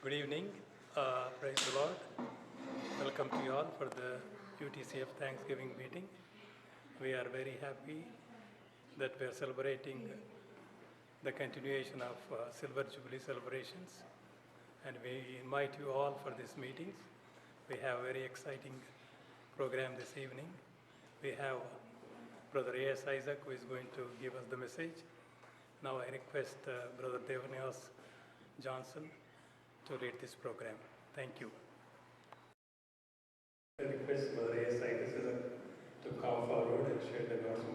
Good evening. Praise the Lord. Welcome to you all for the UTCF Thanksgiving meeting. We are very happy that we are celebrating the continuation of Silver Jubilee celebrations, and we invite you all for these meetings. We have a very exciting program this evening. We have Brother A.S. Isaac, who is going to give us the message. Now I request Brother Devanyas Johnson to read this program. Thank you. I request Brother A.S. Isaac to come forward and share the gospel.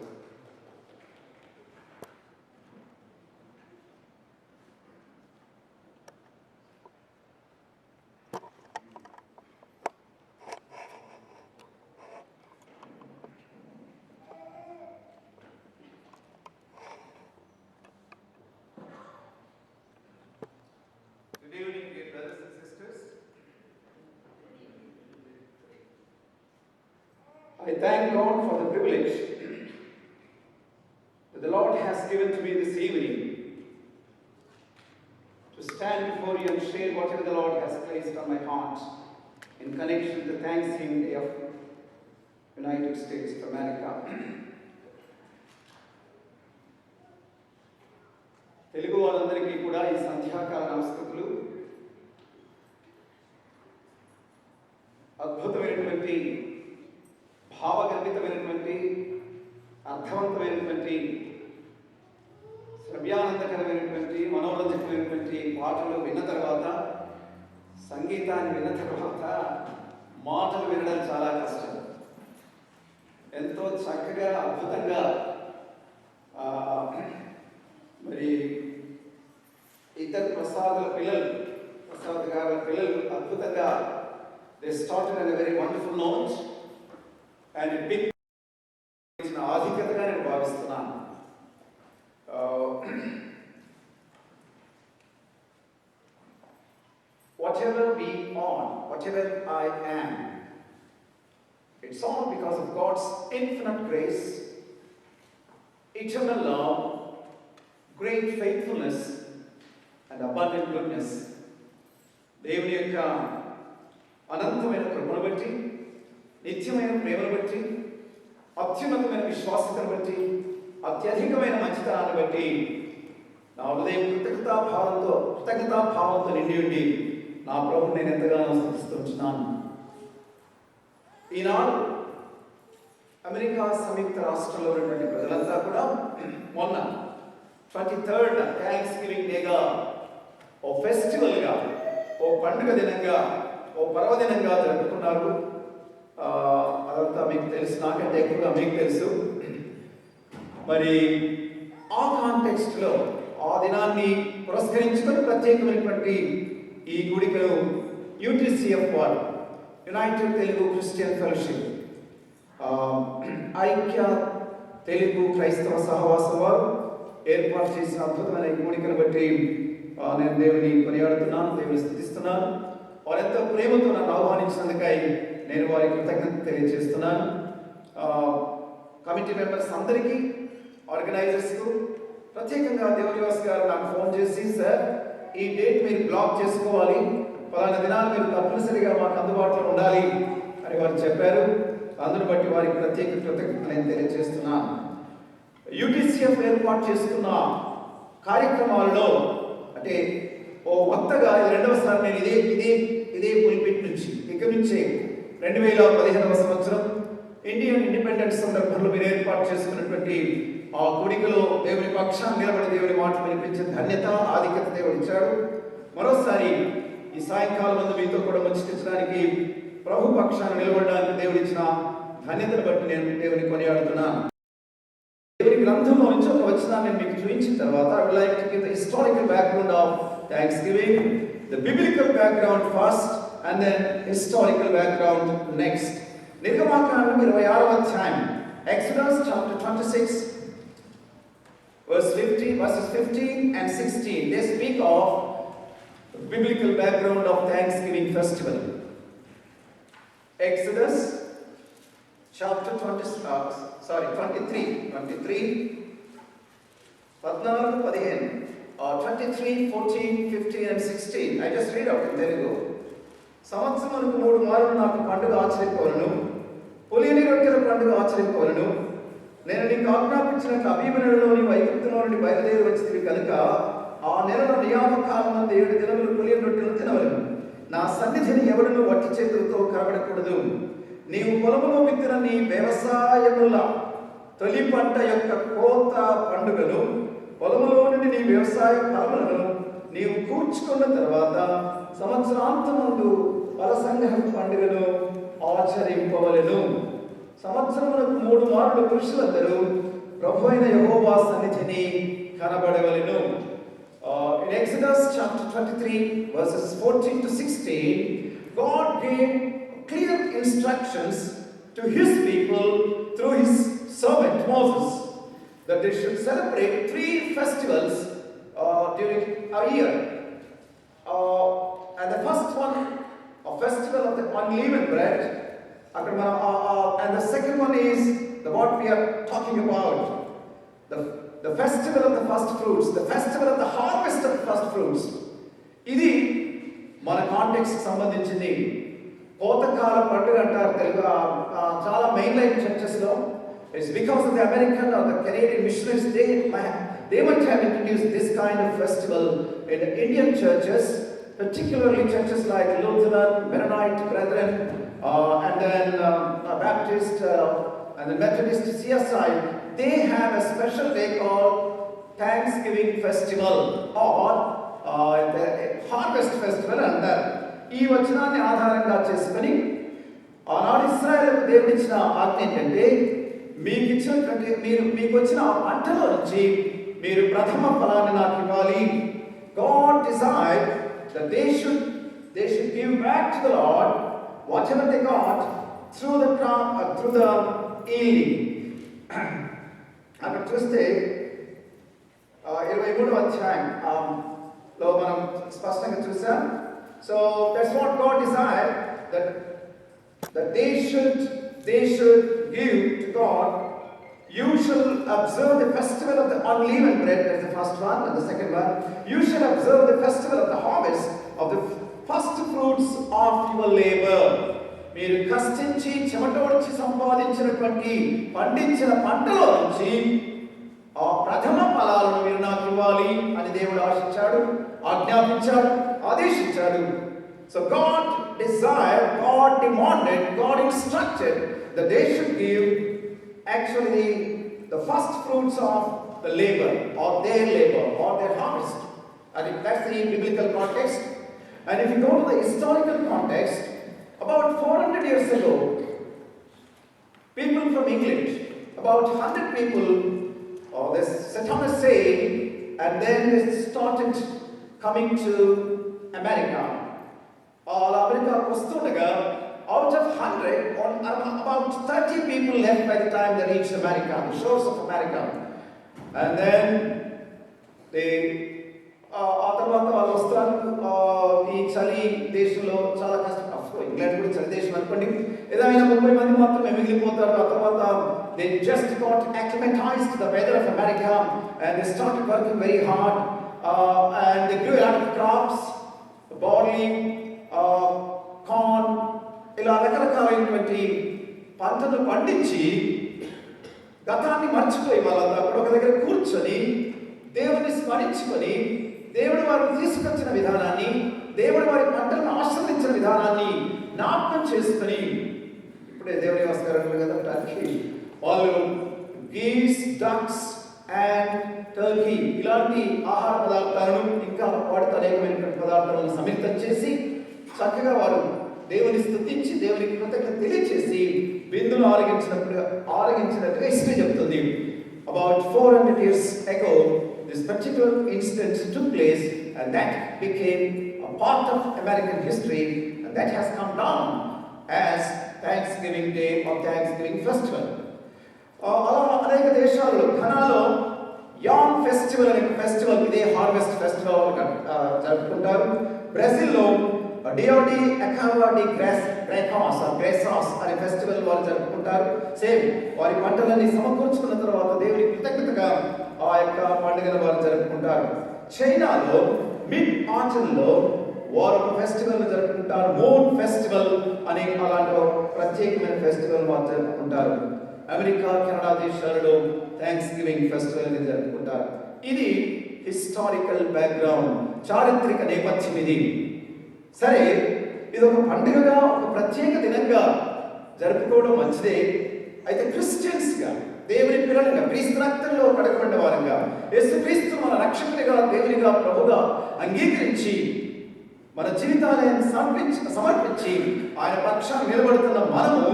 Good evening, dear brothers and sisters. I thank God for the privilege that the Lord has given to me this evening to stand before you and share whatever the Lord has placed on my heart in connection to the Thanksgiving Day of United States of America. Telugu వాళ్ళందరికీ కూడా ఈ సంధ్యాకాల నమస్కృతులు. అద్భుతమైనటువంటి భావగర్భితమైనటువంటి అర్థవంతమైనటువంటి శ్రవ్యానందకరమైనటువంటి మనోరంజకమైనటువంటి పాటలు విన్న తర్వాత, సంగీతాన్ని విన్న తర్వాత మాటలు వినడం చాలా కష్టం. ఎంతో చక్కగా అద్భుతంగా మరి ఇద్దరు ప్రసాద్ గారి పిల్లలు అద్భుతంగా they started on a very wonderful note and it big ఆధిక్యతగా నేను భావిస్తున్నాను. Whatever we are, whatever I am, it's all because of God's infinite grace, eternal love, great faithfulness and abundant goodness. దేవుని యొక్క అనంతమైన కృపను బట్టి, నిత్యమైన ప్రేమను బట్టి, అత్యున్నతమైన విశ్వాసతను బట్టి, అత్యధికమైన మంచితనాన్ని బట్టి నా హృదయం కృతజ్ఞతాభావంతో నిండి ఉండి నా ప్రభువుని నేను ఎంతగానో స్తుతిస్తున్నాను. ఈనాడు అమెరికా సంయుక్త రాష్ట్రంలో ఉన్నటువంటి ప్రజలంతా కూడా మొన్న 23rd థ్యాంక్స్గివింగ్ డేగా, ఓ ఫెస్టివల్గా, ఓ పండుగ దినంగా, ఓ పర్వదినంగా జరుపుకున్నారు. అదంతా మీకు తెలుసు, నాకంటే ఎక్కువగా మీకు తెలుసు. మరి ఆ కాంటెక్స్ట్లో ఆ దినాన్ని పురస్కరించుకొని ప్రత్యేకమైనటువంటి ఈ గుడికలు యూటీసీఎఫ్ వారు, యునైటెడ్ తెలుగు క్రిస్టియన్ ఫెలోషిప్, ఐక్య తెలుగు క్రైస్తవ సహవాసం వారు ఏర్పాటు చేసిన అద్భుతమైన ఈ కోరికను బట్టి నేను దేవుని కొనియాడుతున్నాను, దేవుని స్తుతిస్తున్నాను. వారు ఎంతో ప్రేమతో నన్ను ఆహ్వానించినందుకై నేను వారికి కృతజ్ఞత తెలియజేస్తున్నాను. కమిటీ మెంబర్స్ అందరికీ, ఆర్గనైజర్స్కు, ప్రత్యేకంగా దేవనివాస్ గారు నాకు ఫోన్ చేసి, సార్ ఈ డేట్ మీరు బ్లాక్ చేసుకోవాలి, పలానా దినాలు మీరు తప్పనిసరిగా మాకు అందుబాటులో ఉండాలి అని వారు చెప్పారు. అందును బట్టి వారికి ప్రత్యేక కృతజ్ఞతలు నేను తెలియజేస్తున్నాను. యూటీసీఎఫ్ ఏర్పాటు చేసుకున్న కార్యక్రమాలలో అంటే ఓ మొత్తగా రెండవసారి నేను ఇదే పులిపిట్ నుంచి ఇక్కడి నుంచే 2015వ సంవత్సరం ఇండియన్ ఇండిపెండెన్స్ సందర్భంలో మీరు ఏర్పాటు చేసుకున్నటువంటి ఆ కూడికలో దేవుని పక్షాన్ని నిలబడి దేవుని మాటలు వినిపించే ధన్యత, ఆధిక్యత దేవుడు ఇచ్చాడు. మరోసారి ఈ సాయంకాలం ముందు మీతో కూడా ముచ్చటించడానికి, ప్రభు పక్షాన్ని నిలబడడానికి దేవుడు ఇచ్చిన ధన్యతను బట్టి నేను దేవుని కొనియాడుతున్నాను. దేవుని గ్రంథంలో నుంచి ఒక వచనాన్ని నేను మీకు చూపించిన తర్వాత I would like to give the historical background of Thanksgiving, the biblical background first and then historical background next. నిర్గమాకాండం 26వ అధ్యాయం, Exodus chapter 26 verses 15 and 16. They speak of the biblical background of Thanksgiving festival. Exodus chapter 23 14, 15. 23, 14, 15 and 16. I just read out in Telugu. సంవత్సరమునకు 3 మార్లు నాకు పండుగ ఆచరింపవలను, పులియని రొట్టెల పండుగ ఆచరింపవలను. నేను నీకు ఆజ్ఞాపించినట్లు అబీబులోని ఐగుప్తులో నుండి బయలుదేరి వచ్చింది కనుక ఆ నెలలో నియామకాలమందు 7 దినములు పులియని రొట్టెలు తినవలను. నా సన్నిధిని ఎవడును వట్టి చేతులతో కనబడకూడదు. నీవు పొలములో విత్తిన నీ వ్యవసాయముల తొలి పంట యొక్క కోత పండుగను, పొలములో నుండి నీ వ్యవసాయ ఫలములను నీవు కూర్చుకున్న తర్వాత సంవత్సరాంతమందు ఫలసంగ్రహ పండుగను ఆచరింపవలెను. సంవత్సరమునకు 3 మార్లు పురుషులందరూ ప్రభు అయిన యెహోవా సన్నిధిని కనబడవలెను. In Exodus chapter 23 verses 14 to 16, God gave clear instructions to his people through his servant Moses that they should celebrate 3 festivals during a year. And the first one, a festival of the unleavened bread, and the second one is what we are talking about, the festival of the first fruits, the festival of the harvest of the first fruits. ఇది మన context సంబంధించింది. కోతకాల పండుగ అంటారు తెలుగు చాలా main line చర్చెస్లో. It's because of the American or the Canadian missionaries, they might have introduced this kind of festival in the Indian churches, particularly churches like Lutheran, Mennonite Brethren, and then Baptist and the Methodist CSI. They have a special day called Thanksgiving Festival or the Harvest Festival. And ఈ వచనాన్ని ఆధారంగా చేసుకొని ఆనాడు ఇశ్రాయేలుకు దేవుడిచ్చిన ఆజ్ఞ ఏంటంటే, మీకు వచ్చిన ఆ పంటలో నుంచి మీరు ప్రథమ ఫలాన్ని నాకు ఇవ్వాలి. God desired that they should give back to the Lord whatever they got through the crop, through the yielding. అక్కడ చూస్తే 23వ అధ్యాయంలో మనం స్పష్టంగా చూసాం. So that's what God desired, that they should give to God. You shall observe the festival of the unleavened bread, that's the first one, and the second one, you shall observe the festival of the harvest of the first fruits of your labor. మీరు కష్టించి చెమటోడ్చి సంపాదించినటువంటి పండించిన పంటలో నుంచి ఆ ప్రథమ ఫలాలను మీరు నాకు ఇవ్వాలి అని దేవుడు ఆశించాడు, ఆజ్ఞాపించాడు, ఆదేశించాడు. So God desired, God demanded, God instructed that they should give actually the first fruits of the labor or their harvest. And that's the biblical context. And if you go to the historical context, about 400 years ago, people from England, about 100 people, they set on a sail and then they started coming to America. All America వస్తుండగా out of 100, about 30 people left by the time they reached America, the shores of America. And then ఆ తర్వాత వాళ్ళు వస్తారు. ఈ చలి దేశంలో చాలా కష్టం. ఇంగ్లాండ్ కూడా చలి దేశం అనుకోండి. ఏదైనా 30 మంది మాత్రమే మిగిలిపోతారు. ఆ తర్వాత they just got acclimatized to the weather of America and they started working very hard and they grew a lot of crops, barley, corn, ఇలా రకరకాలైనటువంటి పంటలు పండించి గతాన్ని మర్చిపోయి వాళ్ళంతా అక్కడ ఒక దగ్గర కూర్చొని దేవుని స్మరించుకొని దేవుడు వారిని తీసుకొచ్చిన విధానాన్ని, దేవుడు వారి పంటలను ఆశీర్వదించిన విధానాన్ని జ్ఞాపకం చేసుకొని, ఇప్పుడే దేవుని నమస్కారం కదా టర్కీ వాళ్ళు గీస్, డక్స్ అండ్ టర్కీ ఇలాంటి ఆహార పదార్థాలను ఇంకా వాటితో అనేకమైనటువంటి పదార్థాలను సమిళితం చేసి చక్కగా వారు దేవుని స్తుతించి దేవునికి కృతజ్ఞత తెలియచేసి విందును ఆరగించినట్టుగా హిస్టరీ చెప్తుంది. About 400 years ago, this particular incident took place and that became a part of American history and that has come down as Thanksgiving Day or Thanksgiving Festival. అలా అనేక దేశాలలో ఘనాలో యామ్ ఫెస్టివల్ అనే ఫెస్టివల్, ఇదే harvest festival జరుపుకుంటారు. బ్రెజిల్లో డియోడి అకావా D గ్రేసాస్ అనే festival వారు జరుపుకుంటారు. సేమ్ వారి పంటలన్నీ సమకూర్చుకున్న తర్వాత దేవుని కృతజ్ఞతగా ఆ యొక్క పండుగను వారు జరుపుకుంటారు. చైనాలో మిడ్ ఆటంలో వారు ఒక ఫెస్టివల్ జరుపుకుంటారు. మూన్ ఫెస్టివల్ అనే అలాంటి ఒక ప్రత్యేకమైన ఫెస్టివల్ వారు జరుపుకుంటారు. అమెరికా, కెనడా దేశాలలో థ్యాంక్స్ గివింగ్ ఫెస్టివల్ అనేది జరుపుకుంటారు. ఇది హిస్టారికల్ బ్యాక్గ్రౌండ్, చారిత్రక నేపథ్యం ఇది. సరే, ఇది ఒక పండుగగా, ఒక ప్రత్యేక దినంగా జరుపుకోవడం మంచిదే. అయితే క్రిస్టియన్స్గా, దేవుని పిల్లలుగా, క్రీస్తు రక్తంలో కడగబడ్డ వారంగా, యేసుక్రీస్తు మన రక్షకునిగా, దేవునిగా, ప్రభుగా అంగీకరించి మన జీవితాలను సమర్పించి ఆయన పక్షాన్ని నిలబడుతున్న మనము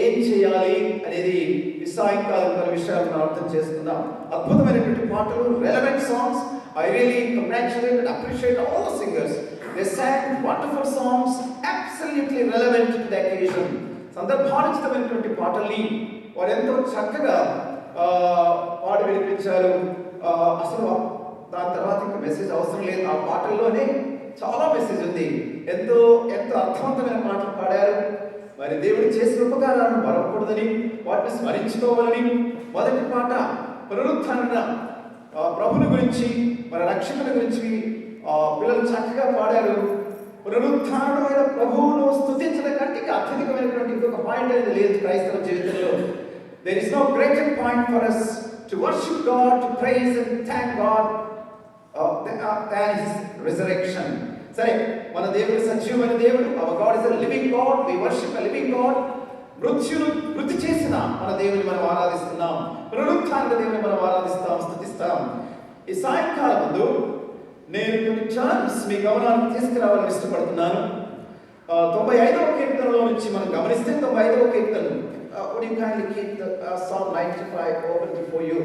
ఏం చేయాలి అనేది ఈ సాయంకాలం కొన్ని విషయాలు మనం అర్థం చేసుకుందాం. అద్భుతమైనటువంటి పాటలు, relevant songs. I really congratulate and appreciate all the singers. They sang wonderful songs, absolutely relevant to the occasion. సందర్భానుచితమైనటువంటి పాటల్ని వారు ఎంతో చక్కగా పాడి వినిపించారు. అసలు దాని తర్వాత ఇంకా మెసేజ్ అవసరం లేదు. ఆ పాటల్లోనే చాలా మెసేజ్ ఉంది. ఎంతో అర్థవంతమైన పాటలు పాడారు. మరి దేవుడు చేసిన ఉపకారాలను మరవకూడదని, వాటిని స్మరించుకోవాలని. మొదటి పాట పునరుత్థాన ప్రభుని గురించి, మన రక్షకుని గురించి పిల్లలు చక్కగా పాడారు. పునరుత్థానమైన ప్రభువును స్తుతించడం కంటే అత్యధికమైనటువంటి ఇంకొక పాయింట్ అనేది లేదు క్రైస్తవ జీవితంలో. There is no greater point for us to worship God, to praise and thank God than His resurrection. సరే, మన దేవుడు సజీవమైన దేవుడు. Our God is a living God. We worship a living God. మృతి చేసిన మన దేవుని మనం ఆరాధిస్తున్నాం. పునరుత్థాన దేవుని మనం ఆరాధిస్తాం, స్తుతిస్తాం. ఈ సాయంకాలం ముందు నేను కొన్ని టర్మ్స్ మీ గమనానికి తీసుకురావాలని ఇష్టపడుతున్నాను. 95వ కీర్తనలో నుంచి మనం గమనిస్తే 95వ కీర్తన, would you kindly keep the Psalm 95 open before you?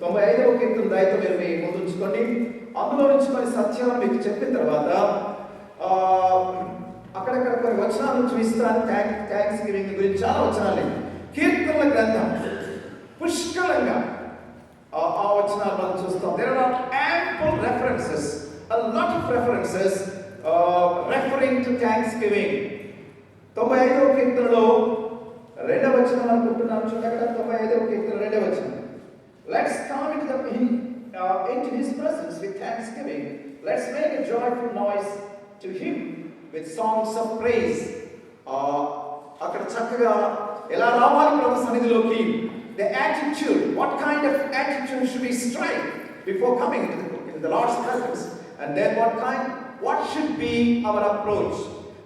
95వ కీర్తన దయతో మీరు మీ ముందు ఉంచుకోండి. అందులో నుంచి కొన్ని సత్యాలు మీకు చెప్పిన తర్వాత అక్కడక్కడ కొన్ని వచనాలు చూపిస్తాను. థ్యాంక్స్ గివింగ్ గురించి చాలా వచనాలు. కీర్తనల గ్రంథం పుష్కలంగా ఆ వచనాలు మనం చూస్తాం. There are ample references, a lot of references referring to thanksgiving. 95వ కీర్తనలో 2వ వచనం అనుకుంటున్నాను. చూడండి, 95వ కీర్తన 2వ వచనం. Let's come into His presence with thanksgiving. Let's make a joyful noise to Him with songs of praise. అక్కడ చక్కగా ఎలా రావాలి ప్రభు సన్నిధిలోకి, the attitude, what kind of attitude should we strike before coming into the Lord's presence, and then what should be our approach.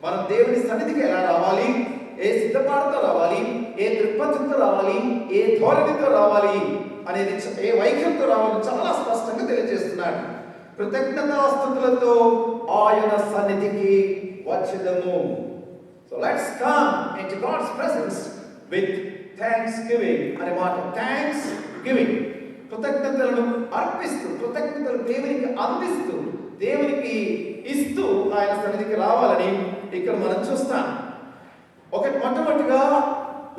మనం దేవుని సన్నిధికి ఎలా రావాలి, ఏ సిద్ధపాటుతో రావాలి, ఏ దృక్పథంతో రావాలి, ఏ ధోరణితో రావాలి అనేది, ఏ వైఖరితో రావాలని చాలా స్పష్టంగా తెలియజేస్తున్నాడు. కృతజ్ఞతాస్తుతులతో ఆయన సన్నిధికి వచ్చేదము. So let's come into God's presence with thanksgiving అనే మాట. థ్యాంక్స్ గివింగ్, కృతజ్ఞతలను అర్పిస్తూ, కృతజ్ఞతలు దేవునికి అందిస్తూ, దేవునికి ఇస్తూ ఆయన సన్నిధికి రావాలని ఇక్కడ మనం చూస్తాం. మొట్టమొదటిగా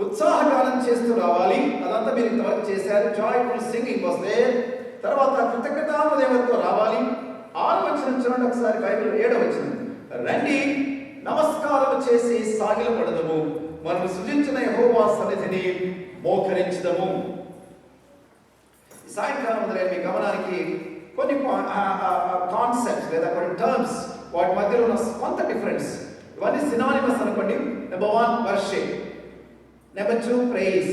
ఉత్సాహగానం చేస్తూ రావాలి. అదంతా మీరు ఇంతవరకు చేశారు. జాయ్ఫుల్ సింగింగ్ వస్తే తర్వాత కృతజ్ఞతాదేవతో రావాలి. 6వ వచనం చూడండి ఒకసారి, బైబిల్ 7వ వచనం. రండి నమస్కారం చేసి సాగిలపడదము, మనం సృజించిన యెహోవా సన్నిధిని మోకరించుదము. సాయంకాలం మీ గమనానికి కొన్ని కాన్సెప్ట్స్ లేదా కొన్ని టర్మ్స్, వాటి మధ్యలో ఉన్న కొంత డిఫరెన్స్. ఇవన్నీ సినానిమస్ అనుకోండి. Number 1 worship, number 2 praise,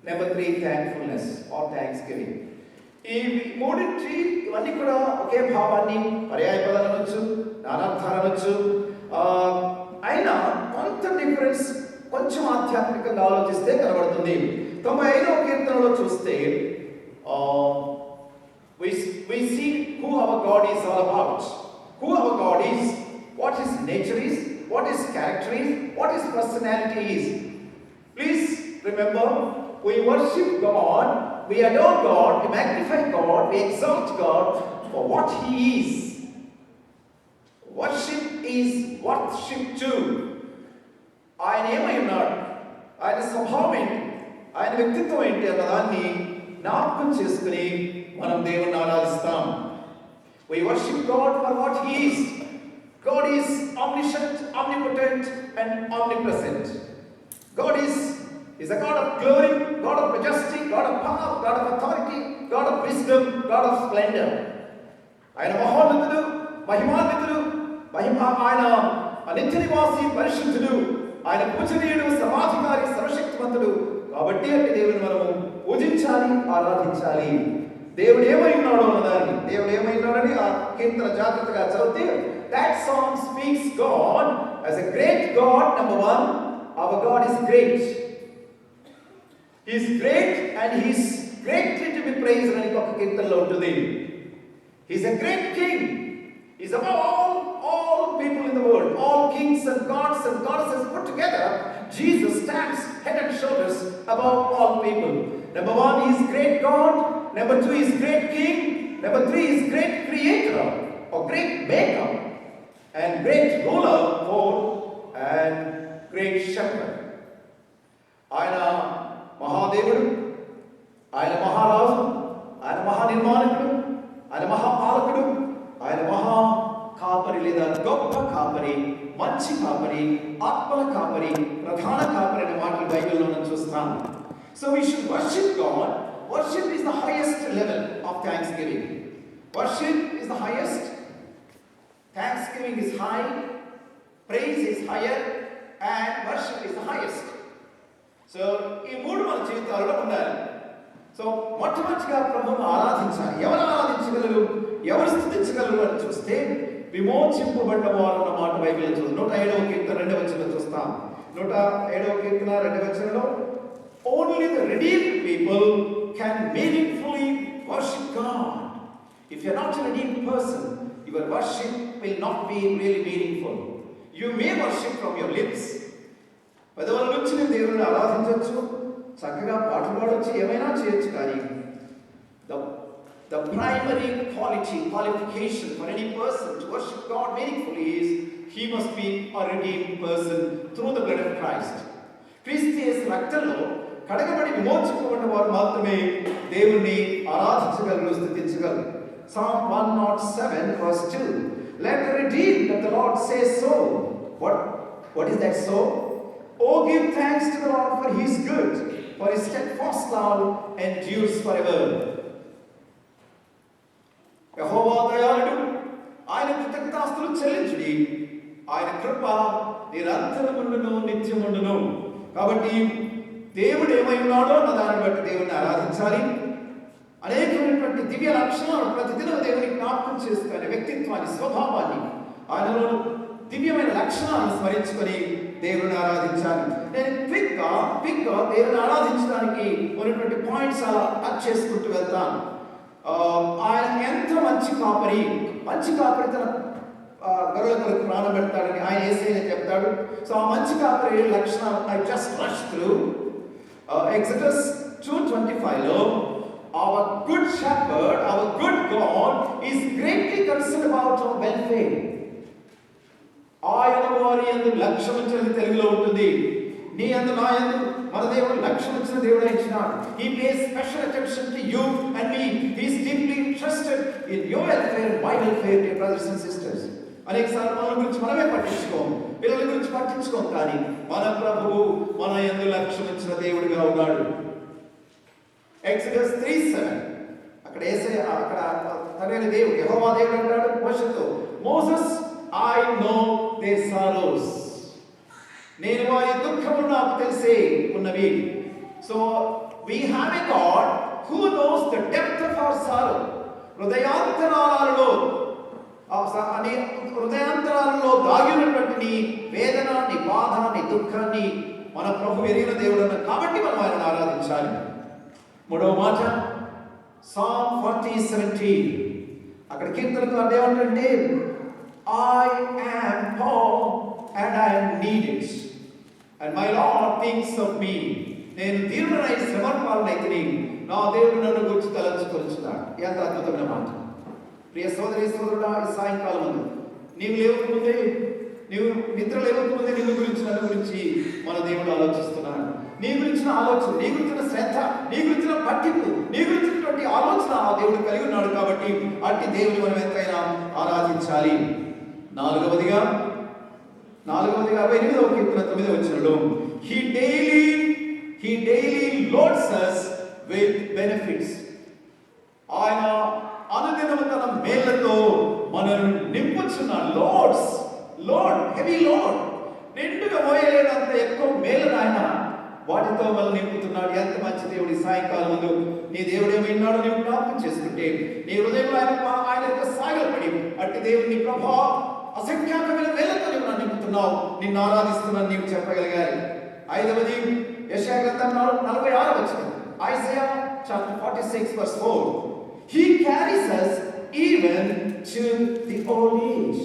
number 3 thankfulness or thanks giving. ఈ మూడింటి ఇవన్నీ కూడా ఒకే భావాన్ని, పర్యాయ పదాలు అనొచ్చు, నానార్థాలు అనొచ్చు. అయినా కొంత డిఫరెన్స్ కొంచెం ఆధ్యాత్మికంగా ఆలోచిస్తే కనబడుతుంది. 95వ కీర్తనలో చూస్తే we see who our God is all about. Who our God is, what His nature is, what His character is, what His personality is. Please remember, we worship God, we adore God, we magnify God, we exalt God for what He is. Worship is worship too. ఆయన ఏమై ఉన్నాడు, ఆయన స్వభావం ఏంటి, ఆయన వ్యక్తిత్వం ఏంటి అన్నదాన్ని జ్ఞాపకం చేసుకుని మనం దేవుణ్ణి ఆరాధిస్తాం. We worship God for what He is. God is omniscient, omnipotent and omnipresent. God is a God of glory, God of majesty, God of power, God of authority, God of wisdom, God of splendor. ఆయన మహోన్నతుడు, మహిమాన్వితుడు, ఆయన నిత్య నివాసి, పరిశుద్ధుడు, ఆయన పూజనీయుడు, సర్వాధికారి, సర్వశక్తివంతుడు. కాబట్టి అంటే దేవుని మనము పూజించాలి, ఆరాధించాలి. దేవుడు ఏమై ఉన్నాడో అన్నదాన్ని, దేవుడు ఏమై ఉన్నాడని ఆ కీర్తన జాగ్రత్తగా చదివితే, that song speaks God as a great God. Number one, our God is great. He is great and he is greatly to be praised అని ఒక కీర్తనలో ఉంటుంది. He is a great king. He is above all people in the world, all kings and gods and goddesses put together. Jesus stands head and shoulders above all people. Number one, he is great God. Number two, he is great king. Number three, he is great creator or great maker and great ruler, four, and great shepherd. ఆయన మహాదేవుడు, ఆయన మహారాజు, ఆయన మహానిర్మాణకుడు, ఆయన మహాపాలకుడు, ఆయన మహా కాపరి లేదా గొప్ప కాపరి, మంచి కాపరి, ఆత్మల కాపరి, ప్రధాన కాపరి అనే మాటలు బైబిల్లో మనం చూస్తాం. So we should worship God. Worship is the highest level of thanksgiving. Worship is the highest. Thanksgiving is high. Praise is higher. And worship is the highest. So ఈ మూడు మన జీవితాలలో ఉండాలి. సో మొట్టమొదటిగా ప్రభువును ఆరాధించాలి. ఎవరు ఆరాధించగలరు, ఎవరు స్తుతించగలరు అని చూస్తే, విమోచింపబడ్డ వారు అన్న మాట బైబిల్లో చూస్తాం. 107వ కీర్తన 2వ వచనంలో చూస్తాం. 107వ కీర్తన 2వ వచనంలో, only the redeemed people can meaningfully worship God. If you are not a redeemed person, your worship will not be really meaningful. You may worship from your lips. పెదవుల నుంచి నేను దేవుడిని ఆరాధించవచ్చు, చక్కగా పాటలు పాడవచ్చు, ఏమైనా చేయొచ్చు. కానీ the primary qualification for any person to worship God meaningfully is he must be a redeemed person through the blood of Christ. క్రీస్తు యేసు రక్తంలో కడగబడి విమోచింపబడిన వారు మాత్రమే దేవుణ్ణి ఆరాధించగలరు, స్తుతించగలరు. Psalm 107 verse 2, let the redeemed of the Lord say so. What is that so? Oh, give thanks to the Lord, for he is good, for his steadfast love endures forever. యెహోవా దయాళుడు, ఆయన కృతజ్ఞతాస్తులు చెల్లించుడి, ఆయన కృప నిరంతరముండును, నిత్యముండును. కాబట్టి దేవుడు ఏమై ఉన్నాడో అన్న దాన్ని బట్టి దేవుడిని ఆరాధించాలి. అనేకమైనటువంటి దివ్య లక్షణాలు ప్రతిదినం దేవుని జ్ఞాపకం చేసుకునే వ్యక్తిత్వాన్ని, స్వభావాన్ని, ఆయనలో దివ్యమైన లక్షణాలను స్మరించుకొని దేవుని ఆరాధించాలి. నేను క్విక్గా దేవుని ఆరాధించడానికి ఉన్నటువంటి పాయింట్స్ అలా టచ్ చేసుకుంటూ వెళ్తాను. ఆయన ఎంత మంచి కాపరి తన గొర్రెల కొరకు ప్రాణం పెడతాడని ఆయన యేసయ్య చెప్తాడు. సో ఆ మంచి కాపరి లక్షణాలు I just rush through. Exodus 2:25లో, our good shepherd, our good God is greatly concerned about our welfare. ఆయన వారి యందు లక్ష్యం ఉంచినది తెలుగులో ఉంటుంది. నీ యందు, నా యందు మన దేవుడు లక్ష్యం ఉంచిన దేవుడు ఇచ్చినాడు. He pays special attention to you and me. He is deeply interested in your welfare and my welfare, dear brothers and sisters. అనేకసార్లు మన గురించి మనమే పట్టించుకోం, పిల్లల గురించి పట్టించుకోం. కానీ మన ప్రభువు మన యందు లక్ష్యం ఉంచిన దేవుడిగా ఉన్నాడు. ఎక్సోడస్ 3:7 అక్కడ తండ్రి దేవుడు, యెహోవా దేవుడు అంటాడు మోషేతో, Moses, I know their sorrows. నేను వారి దుఃఖములు నాకు తెలిసే ఉన్నవి. So we have a God who knows the depth of our sorrow. హృదయాంతరాలలో దాగి ఉన్నటువంటి నీ వేదన, నీ బాధ, నీ దుఃఖాన్ని మన ప్రభు ఎరిగిన దేవుడు అన్న. కాబట్టి మనం ఆయనను ఆరాధించాలి. మూడవ మాట Psalm 40:17 అక్కడ కీర్తనకారుడు ఏమంటే, I am poor and I am needed, and my Lord thinks of me. నేను దీనుడనై శ్రమపాలనైతిని, నా దేవుడు నన్ను గురించి తలంచుకొనుచున్నాడు. ఎంత అద్భుతమైన మాట. ప్రియ సోదరి సోదరుడా, ఈ సాయంకాలం నీవు లేవకముందే, నీవు నిద్ర లేవకముందే నీ గురించి, నన్ను గురించి మన దేవుడు ఆలోచిస్తున్నాడు. నీ గురించిన ఆలోచన, నీ గురించిన శ్రద్ధ, నీ గురించిన పట్టింపు, నీ గురించినటువంటి ఆలోచన ఆ దేవుడు కలిగి ఉన్నాడు. కాబట్టి అట్టి దేవుడు మనం ఎంతైనా ఆరాధించాలి. నాలుగవదిగా 48వ కీర్తన 9వ వచనంలో, he daily loads us with benefits. ఆయన అనుదిన అనుదినము తన మేళ్లతో మనల్ని నింపుచున్నాడు. లోడ్ హెవీ లోడ్, నిండుగా మోయలేనంత ఎక్కువ మేలు ఆయన వాటితో మనల్ని నింపుతున్నాడు. ఎంత మంచి దేవుడి సాయంకాలం ముందు నీ దేవుడు ఏమైనాడు నీవు జ్ఞాపకం చేసుకుంటే నీ హృదయంలో ఆయన యొక్క సాగలపడి అట్టి దేవుని ప్రభా అసంఖ్యాకమైన వేలతో నీవు నన్ను నింపుతున్నావు, నిన్ను ఆరాధిస్తున్నాను నీవు చెప్పగలిగారు. 5వది యెషయా గ్రంథం 46వ వచనం, Isaiah chapter 46 verse 4. He carries us even to the old age,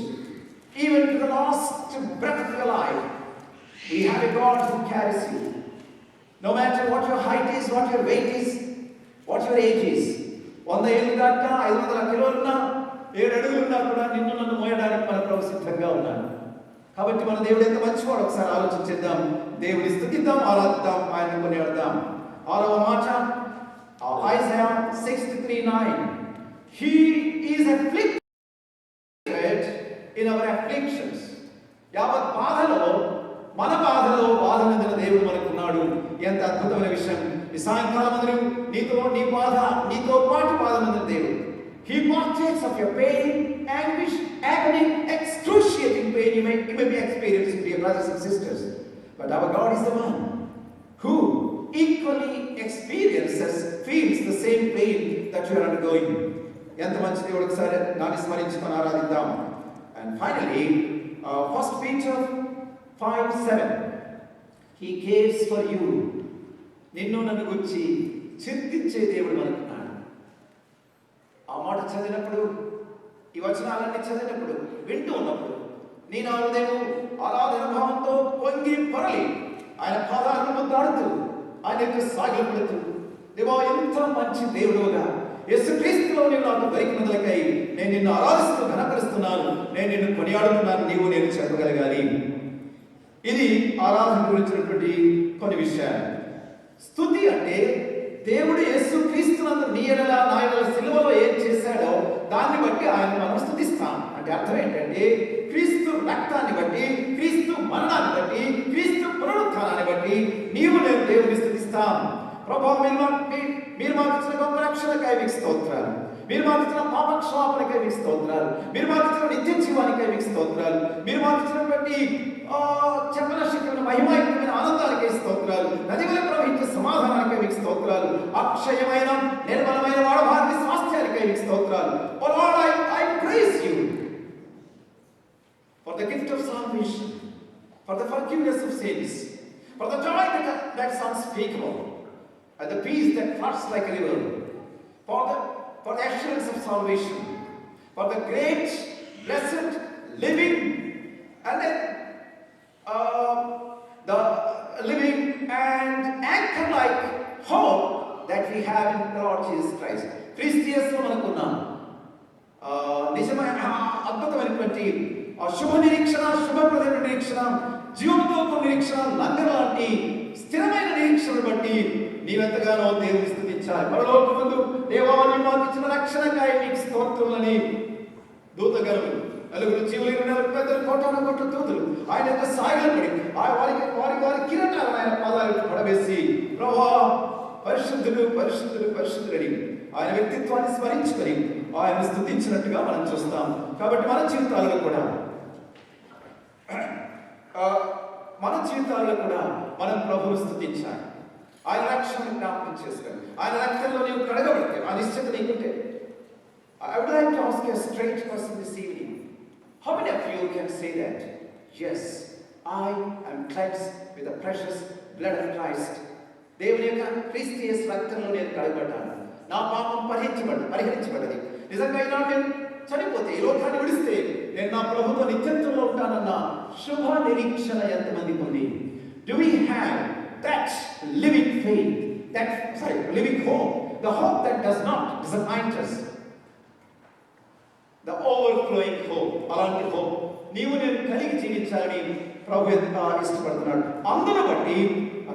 even to the last breath of your life. We have a God who carries you. No matter what your height is, what your weight is, what your age is. 100 ఏళ్ళు దాకా 500 కిలోలున్నా 7 అడుగులున్నా కూడా నిన్ను నన్ను మోయడానికి మన ప్రభు సిద్ధంగా ఉన్నాడు. కాబట్టి మన దేవుడు ఎంత మంచివాడు ఒకసారి ఆలోచించేద్దాం. దేవుని స్తుతిద్దాం, ఆరాధిద్దాం, ఆయన్ని కొనియాడదాం. 6వ మాట Isaiah 63:9. He is afflicted in our afflictions. యావత్ బాధలో మన బాధలో బాధనందిన దేవుడు మనకున్నాడు. ఎంత అద్భుతమైన విషయం. ఈ సాయంకాలం అందరూ నీతో పాటు బాధనందిన దేవుడు. He partakes of your pain, anguish, agony, excruciating pain you may be experiencing, dear brothers and sisters. But our God is the one who equally feels the same pain that you are undergoing. ఎంత మంచి దేవుడు, ఒకసారి Nani స్మరించుకొని ఆరాధిద్దాం. And finally, 1 Peter 5:7. He cares for you. నిన్ను నన్ను గురించి చింతించే దేవుడు మనకున్నాడు. ఆ మాట చదివినప్పుడు, ఈ వచనాలన్నీ చదివినప్పుడు, వింటూ ఉన్నప్పుడు నీ నా హృదయం ఆరాధన భావంతో పొంగి పొరలి ఆయన పాదాలను ముద్దాడుతూ ఆయన యొక్క సాగిలపడుతూ, దేవా ఎంత మంచి దేవుడుగా యేసుక్రీస్తులో నీవు నాకు దొరికినందులకై నేను నిన్ను ఆరాధిస్తూ ఘనపరుస్తున్నాను, నేను నిన్ను కొనియాడుతున్నాను, నేను చెప్పగలగాలి. ఇది ఆరాధన గురించినటువంటి కొన్ని విషయాలు. స్తుతి అంటే దేవుడు యేసుక్రీస్తునందు నీ ఎడల నా ఎడల సిలువలో ఏం చేశాడో దాన్ని బట్టి ఆయన మనం స్తుతిస్తాం. అంటే అర్థం ఏంటంటే క్రీస్తు రక్తాన్ని బట్టి, క్రీస్తు మరణాన్ని బట్టి, క్రీస్తు పునరుత్థానాన్ని బట్టి నీవు నేను దేవుని స్తుతిస్తాం. ప్రభువా మీరు మాకు ఇచ్చిన గొప్ప రక్షణకై మీకు స్తోత్రాలు, మీరు మాకు ఇచ్చిన పాపక్షమాపణకై మీకు స్తోత్రాలు, మీరు మాకు ఇచ్చిన నిత్య జీవానికై మీకు స్తోత్రాలు, మీరు మాకు ఇచ్చినటువంటి చెప్పనశక్యమైన మహిమాయుక్తమైన ఆనందానికై స్తోత్రాలు, నదివల ప్రవహించే సమాధానానికై మీకు స్తోత్రాలు, అక్షయమైన నిర్మలమైన వాడభారతి స్వాస్థ్యానికై మీకు స్తోత్రాలు. Oh Lord, I praise you for the gift of salvation, for the forgiveness of sins, for the joy that's unspeakable, and the peace that floods like a river, for the assurance of salvation, for the great, blessed, living, and the living and anchor-like hope that we have in the Lord Jesus Christ. క్రీస్తు యేసులో మనకున్నాం నిజమైన అద్భుతమైనటువంటి శుభ నిరీక్షణ, శుభప్రదమైన నిరీక్షణ, జీవంతో నిరీక్షణ, లంగర్ లాంటి స్థిరమైన నిరీక్షను బట్టి నీవెంతగానో దేవుని స్తుతించాలి. పరలోకమందు దేవా నీ మాకు ఇచ్చిన రక్షణకై నీకు స్తోత్రములని దూతగణములు, నలుగురు జీవులు, 24 పెద్దలు, కోటాను కోట్ల దూతలు ఆయన యొక్క సాగిల పడి వారి కిరీటాలను ఆయన పాదాలకు పడవేసి ప్రభువా పరిశుద్ధుడు పరిశుద్ధుడు పరిశుద్ధుడని ఆయన వ్యక్తిత్వాన్ని స్మరించుకొని ఆయన స్తుతించినట్టుగా మనం చూస్తాం. కాబట్టి మన జీవితాల్లో కూడా మనం ప్రభువును స్తుతించాలి. ఆయన రక్షణను జ్ఞాపకం చేసుకోవాలి. ఆయన రక్తంలో నీవు కడగబడితే ఆ నిశ్చయత నీకుంటే. I would like to ask you a straight question this evening. How many of you can say that? Yes, I am cleansed with the precious blood of Christ. దేవుని యొక్క క్రీస్తు యేసు రక్తంలో నేను కడగబడ్డాను, నా పాపం పరిహరించబడ్డది. నిజంగా ఈనాడు నేను చనిపోతే, ఈ లోకాన్ని విడిస్తే నేను నా ప్రభుతో నిత్యంతో ఉంటానన్న శుభ నిరీక్షణ ఎంతమందికి ఉంది? Do we have that living faith, living hope, the hope that does not disappoint us, the overflowing hope? అలాంటి hope నీవు నేను కలిగి జీవించాలని ప్రభు ఇష్టపడుతున్నాడు. అందును బట్టి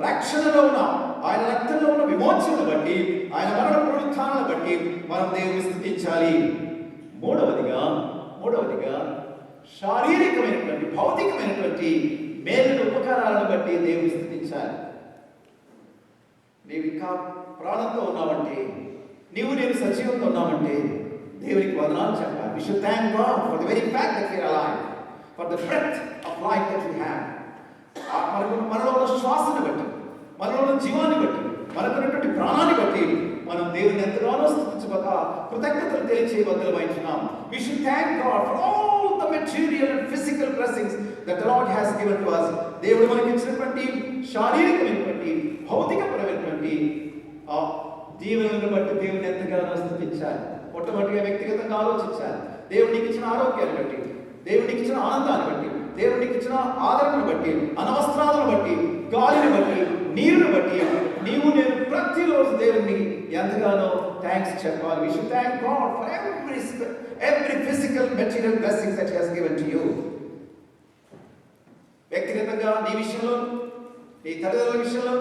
రక్షణలో ఉన్న ఆయన రక్తంలో ఉన్న విమోచనను బట్టి, ఆయన మరణ పునరుత్థానాన్ని బట్టి మనం దేవుని స్తుతించాలి. మూడవదిగా శారీరకమైనటువంటి భౌతికమైనటువంటి మేలు ఉపకారాలను బట్టి దేవుని స్తుతించాలి. నీవు ఇంకా ప్రాణంతో ఉన్నావంటే, నీవు నేను సజీవంతో ఉన్నామంటే దేవునికి వందనాలు చెప్పాలి. We should thank God for the very fact that we are alive, for the breath of life that we have. మనలో ఉన్న శ్వాసను బట్టి, మనలో ఉన్న జీవాన్ని బట్టి, మనకున్నటువంటి ప్రాణాన్ని బట్టి మనం దేవుని ఎంతగానో స్తుతించబోక కృతజ్ఞతలు తెలియచేయబద్దలమైంటున్నాం. We should thank God for all the material and physical blessings that the Lord has given to us. దేవుడు మనకి ఇచ్చినటువంటి శారీరకమైనటువంటి భౌతికపరమైనటువంటి దీవెనలను బట్టి దేవుని ఎంతగానో స్తుతించాలి. మొట్టమొదటిగా వ్యక్తిగతంగా ఆలోచించాలి. దేవునికి ఇచ్చిన ఆరోగ్యాన్ని బట్టి, దేవునికి ఇచ్చిన ఆనందాన్ని బట్టి, దేవునికి ఇచ్చిన ఆదరణను బట్టి, అనవస్త్రాలను బట్టి, గాలిని బట్టి, నీరుని బట్టి నీవు నేను ప్రతిరోజు దేవుని ఎంతగానో థ్యాంక్స్ చెప్పాలి. We should thank God for every physical material blessings that He has given to you. వ్యక్తిగతంగా నీ విషయంలో, నీ తల్లిదండ్రుల విషయంలో,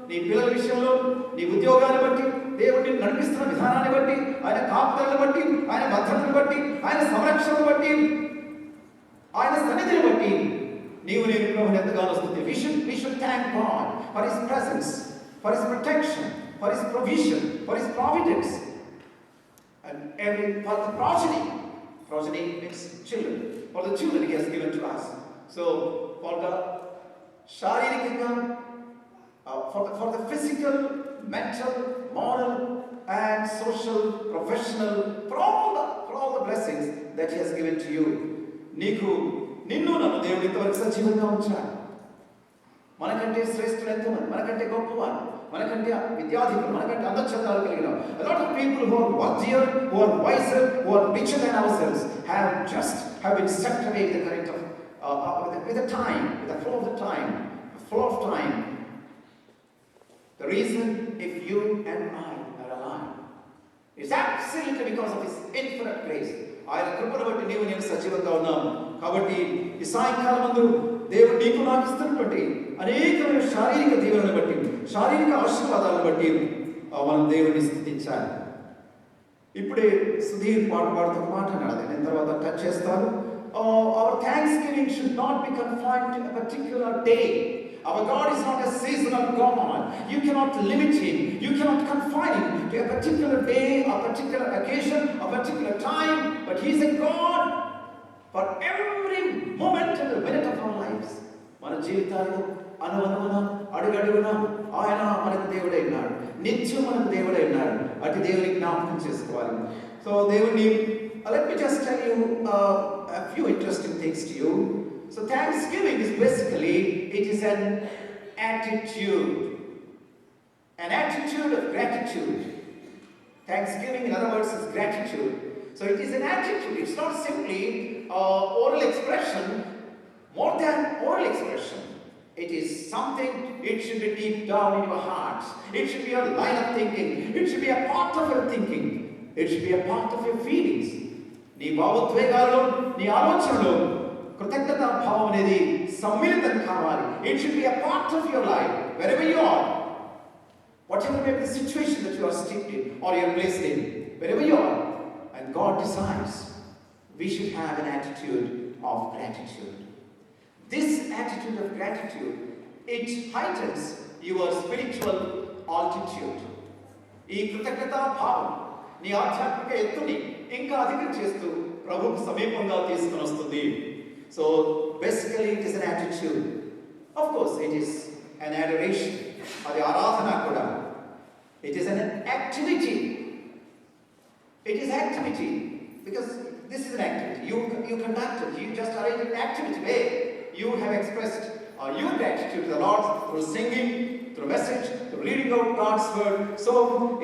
నీ పిల్లల విషయంలో, నీ ఉద్యోగాన్ని బట్టి, దేవుడిని నడిపిస్తున్న విధానాన్ని బట్టి, ఆయన కాపుదలను బట్టి, ఆయన భద్రతను బట్టి, ఆయన సంరక్షణను బట్టి, ఆయన సన్నిధిని బట్టి నీవు నేను ప్రభువుని ఎంతగానో స్తుతించాలి. We should thank God for His presence, for His protection, for His provision, for His providence, and for the progeny. Progeny means children. For the children He has given to us. So for the శారీరకంగా, for the physical, mental, moral, and social, professional, for all the blessings that He has given to you. నిన్ను నన్ను దేవుడు ఇంతవరకు సజీవంగా ఉంచాడు. మనకంటే శ్రేష్ఠులు ఎంతోమంది, మనకంటే గొప్పవారు, మనకంటే విద్యాధికులు, మనకంటే అందచందాలు కలిగిన a lot of people who are worthier, who are wiser, who are richer than ourselves have been swept away with the current of with the time, with the flow of time. The reason if you and I are alive is absolutely because of His infinite grace. ఆయన కృపను బట్టి నీవు నేను సజీవంగా ఉన్నాం. కాబట్టి ఈ సాయంకాలం ముందు దేవుడు నీకు నాకు ఇస్తున్నటువంటి అనేకమైన శారీరక దీవెనలను బట్టి, శారీరక ఆశీర్వాదాలను బట్టి మనం దేవుడిని స్తుతించాలి. ఇప్పుడే సుధీర్ పాట పాడుతూ మాట్లాడాలి, నేను తర్వాత టచ్ చేస్తాను. Our thanksgiving should not be confined to a particular day. Our God is not a seasonal God. You cannot limit Him. You cannot confine Him to a particular day, a particular occasion, a particular time. But He is a God for every moment and minute of our lives. మన జీవితాల్లో అనువనువున అడుగడుగున ఆయన మనకు దేవుడై ఉన్నాడు, నిత్యం మనకు దేవుడై ఉన్నాడు. అటు దేవుని జ్ఞాపకం చేసుకోవాలి. సో దేవుని let me just tell you a few interesting things to you. So thanksgiving is basically, it is an attitude of gratitude. Thanksgiving, in other words, is gratitude. So it is an attitude. It's not simply oral expression, more than oral expression. It is something, it should be deep down in your heart. It should be a line of thinking. It should be a part of your thinking. It should be a part of your feelings. నీ భావోద్వేగాల్లో, నీ ఆలోచనలో కృతజ్ఞతా భావం అనేది సమ్మిళితం కావాలి. It should be a part of your life, wherever you are, whatever may be the situation that you are steeped in or you are placed in, wherever you are, and God decides we should have an attitude of gratitude. This attitude of gratitude, it heightens your spiritual altitude. ఈ కృతజ్ఞతా భావం నీ ఆధ్యాత్మిక ఎత్తుని ఇంకా అధికం చేస్తూ ప్రభువుకు సమీపంగా తీసుకొని వస్తుంది. So basically it is an attitude. Of course it is an adoration. అది ఆరాధన కూడా. It is an activity. It is activity because this is an activity. You conducted. You just arranged an activity where you have expressed your gratitude to the Lord through singing, through message, through reading out God's word. So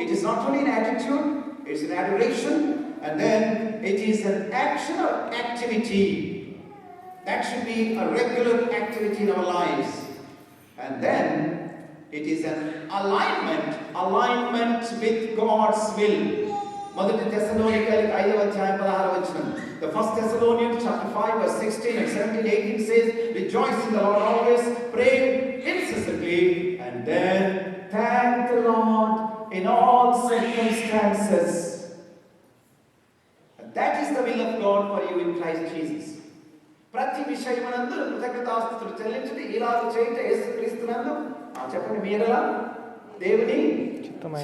it is not only an attitude, it's an adoration, and then it is an action or activity. That should be a regular activity in our lives. And then it is an alignment with God's will. మొదటి తెస్సలోనికైలకు 5వ అధ్యాయం 16వ వచనం. The first Thessalonians chapter 5 verse 16 and 17 18 says, rejoice in the Lord always, pray incessantly, and then thank the Lord in all circumstances. And that is the will of God for you in Christ Jesus. ప్రతి విషయమునందు కృతజ్ఞతాస్తుతులు చెల్లించుట, ఇలాగ చేయుట యేసుక్రీస్తునందు చెప్పండి మీరలా దేవుని చిత్తము.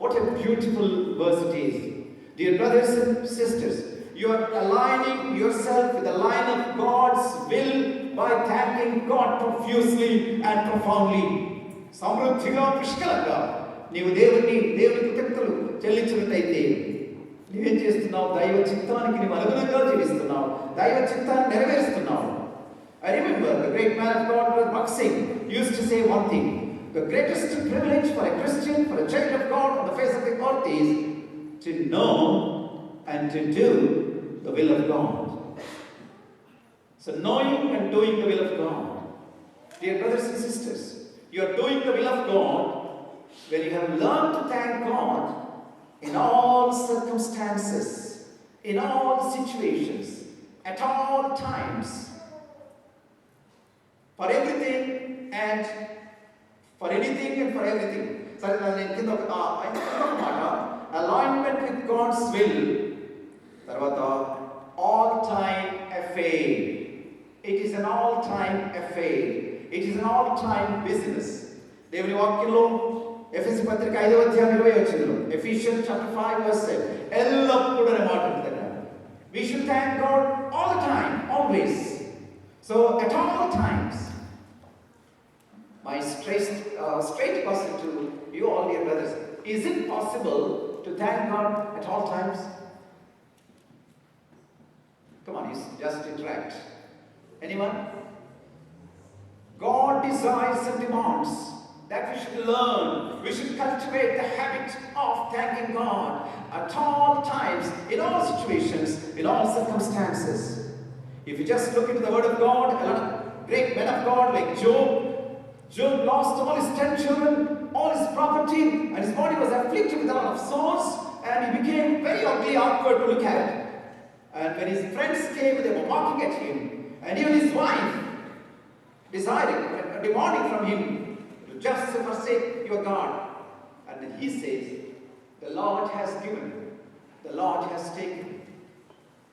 What a beautiful verse it is. Dear brothers and sisters, you are aligning yourself with the line of God's will by thanking God profusely and profoundly. సమృద్ధిగా పుష్కలంగా నీవు దేవుని కృతజ్ఞతలు చెల్లించినట్లయితే నువ్వేం చేస్తున్నావు? దైవ చిత్తానికి నీవు అనుగుణంగా జీవిస్తున్నావు, దైవ చిత్తాన్ని నెరవేరుస్తున్నావు. I remember the great man of God, Bhakt Singh, used to say one thing: the greatest privilege for a Christian, for a child of God on the face of the earth is to know and to do the will of God. So knowing and doing the will of God. Dear brothers and sisters, you are doing the will of God when you have learned to thank God in all circumstances, in all situations, at all times, for everything and for anything and for everything. Alignment with God's will. Tarvata, all-time affair. It is an all-time affair. It is an all-time business. దేవుని వాక్యంలో ఎఫెసీ పత్రిక 5వ అధ్యాయం 20వ వచనంలో, Ephesians chapter 5 verse 7, ఎల్లప్పుడూ అనే మాట ఉంది కదా. We should thank God all the time, always. So at all times. My straight question to you all, dear brothers: is it possible to thank God at all times? Come on, you just interact. Anyone? God desires and demands that we should learn, we should cultivate the habit of thanking God at all times, in all situations, in all circumstances. If you just look into the Word of God, a lot of great men of God like Job lost all his 10 children, all his property, and his body was afflicted with a lot of sores, and he became very ugly, awkward to look at. And when his friends came, they were mocking at him, and even his wife demanding from him to just forsake your God. And then he says, the Lord has given, the Lord has taken,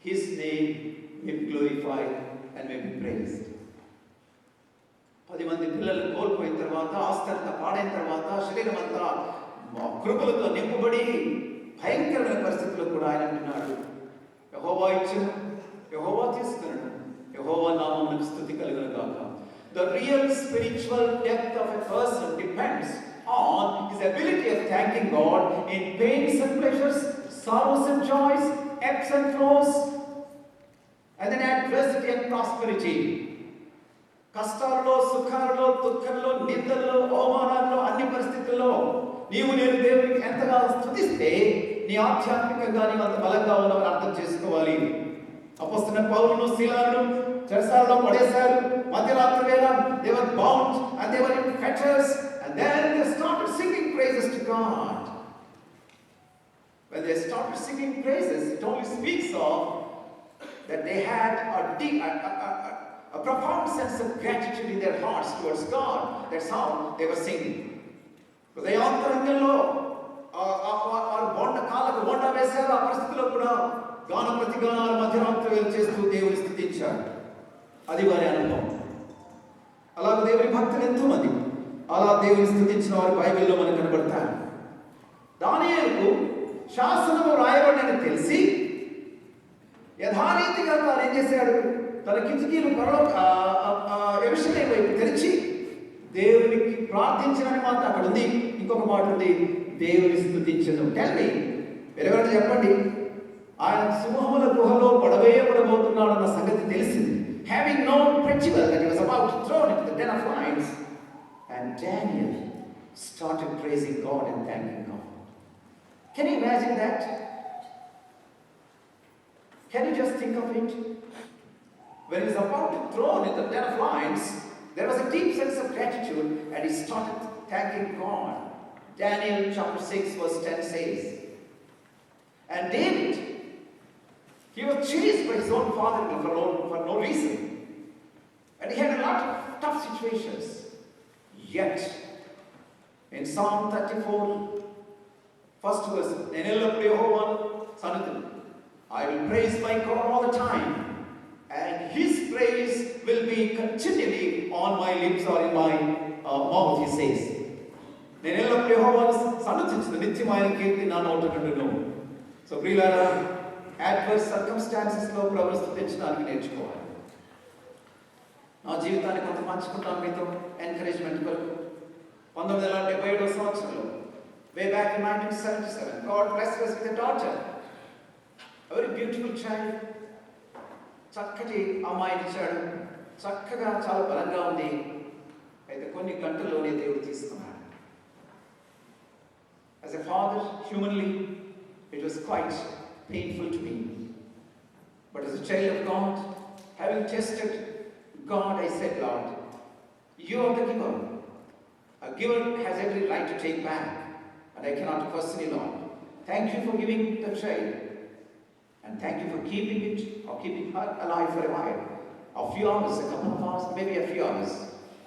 his name may be glorified and may be praised. 10 మంది పిల్లలు కోల్పోయిన తర్వాత, ఆస్తి అంతా పాడైన తర్వాత, శరీరం అంతా కృపలతో నింపబడి భయంకరమైన పరిస్థితుల్లో కూడా ఆయన అంటున్నాడు, యెహోవా ఇచ్చిన, యెహోవా తీసుకున్నాడు, యెహోవా నామమునకు స్తుతి కలుగును గాక. The real spiritual depth of a person depends on his ability of thanking God in pains and pleasures, sorrows and joys, ebbs and flows, and then adversity and prosperity. కష్టాల్లో, సుఖాల్లో, దుఃఖంలో, నిందల్లో, అవమానాల్లో, అన్ని పరిస్థితుల్లో నీవు నేను దేవునికి ఎంతగా స్తుతిస్తే నీ ఆధ్యాత్మికంగా నీవు అంత బలంగా ఉన్నావని అర్థం చేసుకోవాలి. అపొస్తలుడైన పౌలును, శీలాను చెరసాలలో పడేశారు. మధ్యరాత్రి వేళ they were bound and they were in fetters, and then they started singing praises to God. When they started singing praises, it only speaks of that they had a profound sense of gratitude in their hearts towards God. That's how they were singing. హృదయాంతరంగంలో బొండ వేశారు. ఆ పరిస్థితిలో కూడా గాన ప్రతిగానాలు మధ్యరాత్రి వేళ చేస్తూ దేవుని స్తుతించారు. అది వారి అనుభవం. అలాగే దేవుని భక్తులు ఎంతో మంది అలా దేవుని స్తుతించిన వారు బైబిల్లో మనకు కనబడతారు. దానియేలుకు శాసనము రాయబడినని తెలిసి యథారీతిగా తాను ఏం చేశాడు? తన కిటికీలు యెరూషలేము వైపు తెరిచి దేవునికి ప్రార్థించనని మాట అక్కడ ఉంది. ఇంకొక మాట ఉంది, దేవుని స్తుతించను. టెల్మి, ఎవరైనా చెప్పండి. ఆయన సింహముల గుహలో పడవేయబడబోతున్నాడన్న సంగతి తెలిసింది. Having known pretty well that he was about to throw into the den of lions, and Daniel started praising God and thanking God. Can you imagine that? Can you just think of it? When he was about to throw into the den of lions, there was a deep sense of gratitude, and he started thanking God. Daniel chapter 6 verse 10 says, and David, he was chased by his own father-in-law for no reason. And he had a lot of tough situations. Yet, in Psalm 34, first verse, I will praise my God all the time, and his praise will be continually on my lips or in my mouth, he says. So ప్రియులారా, adverse సర్కమ్స్టాన్సెస్లో ప్రభువును స్తుతించడానికి నేర్చుకోవాలి. నా జీవితాన్ని కొంత పంచుకుంటాను మీతో encouragement కొరకు. 1977 సంవత్సరంలో, way back in 1977, God blessed us with a daughter, a very beautiful child. చక్కటి అమ్మాయిని ఇచ్చాడు. చక్కగా చాలా బలంగా ఉంది. అయితే కొన్ని గంటల్లోనే దేవుడు తీసుకున్నాడు. As a father, humanly, it was quite painful to me. But as a child of God, having tested God, I said, Lord, you are the giver. A giver has every right to take back, and I cannot question you, Lord. Thank you for giving the child, and thank you for keeping it, or keeping her alive for a while. A few hours, a couple of hours, maybe a few hours.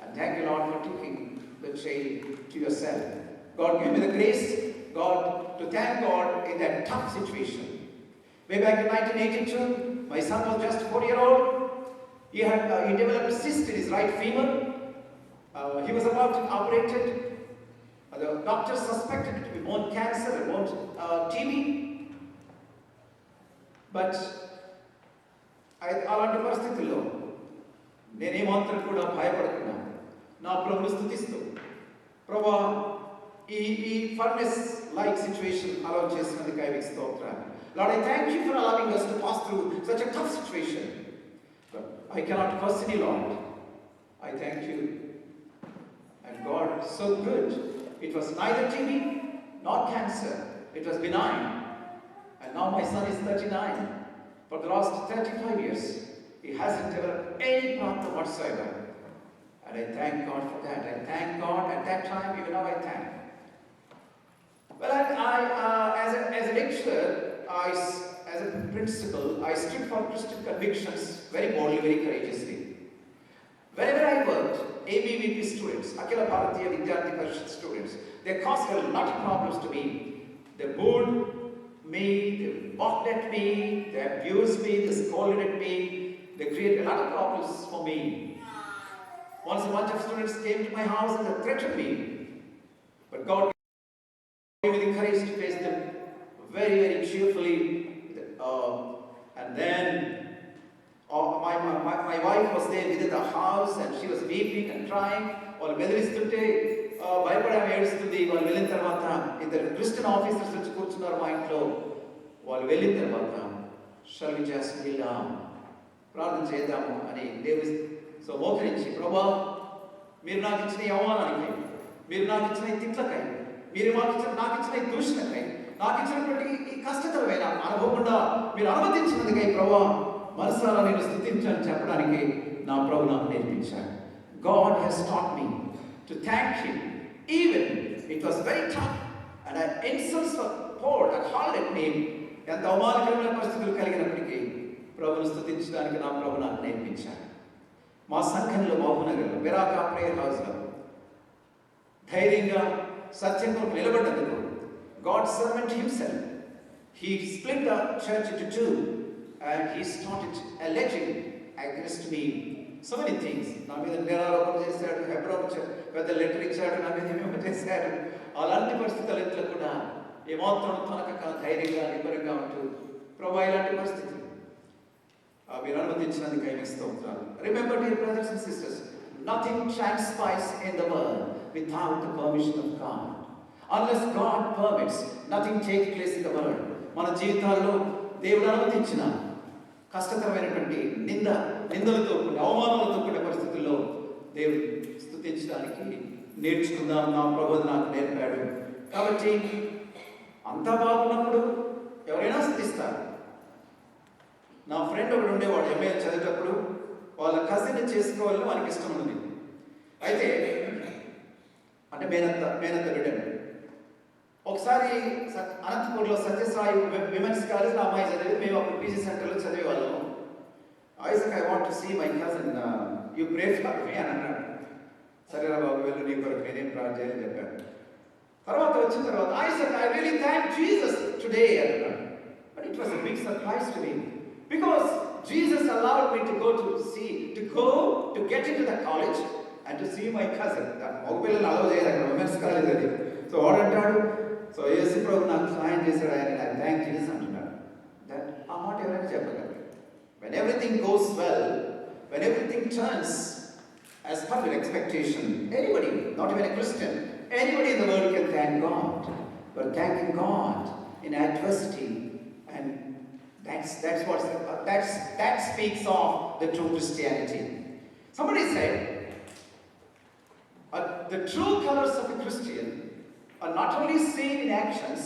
And thank you, Lord, for taking the child to yourself. God gave me the grace, God, to thank God in that tough situation. Way back in 1982, my son was just 4-year-old. He developed a cyst in his right femur. He was about to operate it. The doctors suspected it to be bone cancer and bone TB. But అలాంటి పరిస్థితుల్లో నేనేమాత్రం కూడా భయపడకుండా నా ప్రభువును స్తుతిస్తూ, ప్రభువా ఈ furnace like situation allow చేసినందుకు ఐ విల్ స్తోత్రాలు. Lord, I thank you for allowing us to pass through such a tough situation. But I cannot question you, Lord. I thank you. And God, so good. It was neither TB nor cancer. It was benign. And now my son is 39. For the last 35 years, he hasn't developed any problem whatsoever. And I thank God for that. I thank God at that time, even now I thank. Well, as a lecturer, as a principal, I stood for Christian convictions very boldly, very courageously. Wherever I worked, ABVP students, Akhila Bharatiya Vidyarthi Parishad students, they caused a lot of problems to me. They bullied me, they mocked at me, they abused me, they scolded at me, they created a lot of problems for me. Once a bunch of students came to my house and they threatened me. But God gave me the courage to face them very, very cheerfully. And then my wife was there within the house and she was weeping and crying. వాళ్ళు బెదిరిస్తుంటే భయపడి ఆమె ఏడుస్తుంది. వాళ్ళు వెళ్ళిన తర్వాత ఇద్దరు Christian officers వచ్చి కూర్చున్నారు మా ఇంట్లో. వాళ్ళు వెళ్ళిన తర్వాత shall we just kneel down, ప్రార్థన చేద్దాము అని దేవుని మోకరించి, ప్రభా మీరు నాకు ఇచ్చిన ఈ అవమానానికి, మీరు నాకు ఇచ్చిన ఈ తిట్లకై, మీరు నాకు ఇచ్చిన ఈ దూషణకై, నాకు ఇచ్చినటువంటి ఈ కష్టతరమైన అనుభవం గుండా మీరు అనుమతించినందుకై ప్రభా మనసారా నేను స్తుతించాలని చెప్పడానికి నా ప్రభు నాకు నేర్పించాడు. God has taught me to thank him even it was very tough and insults were poured and hurled at me. ఎంత అవమానకరమైన పరిస్థితులు కలిగినప్పటికీ ప్రభువును స్తుతించడానికి నా ప్రభు నాకు నేర్పించాడు. మా సంఘంలో మహబూబ్నగర్లో బెరాకా ప్రేయర్ హౌస్లో ధైర్యంగా సత్యం కొరకు నిలబడ్డందుకు God's servant himself, he split the church into two and he started alleging against me so many things. నా మీద నేరారోపణ చేశాడు, హెబ్రోన్ పెద్ద లెటర్ ఇచ్చాడు, నా మీద ఏమేమో చేశాడు. అలాంటి పరిస్థితులన్నింటిలో కూడా ఏమాత్రం తనక ధైర్యంగా నిబ్బరంగా ఉంటూ ప్రభు ఇలాంటి పరిస్థితులు మీరు అనుమతించినందుకు ఐ మీకు స్తోత్రాలు. Remember, dear brothers and sisters, nothing transpires in the world without the permission of God. Unless God permits, nothing takes place in the world. మన జీవితాల్లో దేవుడు అనుమతించిన కష్టతరమైనటువంటి నిందలతో కూడిన అవమానాలతో కూడిన పరిస్థితుల్లో దేవుడు స్తుతించడానికి నేర్చుకుందాం. నా ప్రభువు నాకు నేర్పాడు. కాబట్టి అంతా బాగున్నప్పుడు ఎవరైనా స్తుతిస్తారు. నా ఫ్రెండ్ ఒకడు ఉండేవాడు, ఎంఏ చదివేటప్పుడు వాళ్ళ కజిన్ చేసుకోవాలని వానికి ఇష్టం ఉంది. అయితే అంటే మేనత్త బిడ్డను ఒకసారి అనంతపూర్లో సత్యసాయి విమెన్స్ కాలేజ్ అమ్మాయి చదివేది. మేము అప్పుడు పీజీ సెంటర్లో చదివేవాళ్ళం. Isaac, I want to see my cousin, you pray for me అని అన్నాడు. సరేరా బాబు వెళ్ళు, నీ కొరకు నేనేం ప్రార్థన చేయాలని చెప్పాను. తర్వాత వచ్చిన తర్వాత Isaac, I really thank Jesus today అన్నాడు. But it was a big surprise to me because Jesus allowed me to get into the college and to see my cousin. మగ పిల్లలు అలౌ చేయరు అక్కడ, ఉమెన్స్ కాలేజ్ అది. So వాడు అంటాడు, so యేసు ప్రభు నాకు సహాయం చేశాడు ఆయన, నాకు థ్యాంక్ యూ అంటున్నాడు. ఆ మాట ఎవరైనా చెప్పగలరు? When everything goes well, when everything turns as per your expectation, anybody, not even a Christian, anybody in the world can thank God. But thanking God in adversity, and that speaks of the true Christianity. Somebody said, the true colors of a Christian are not only seen in actions,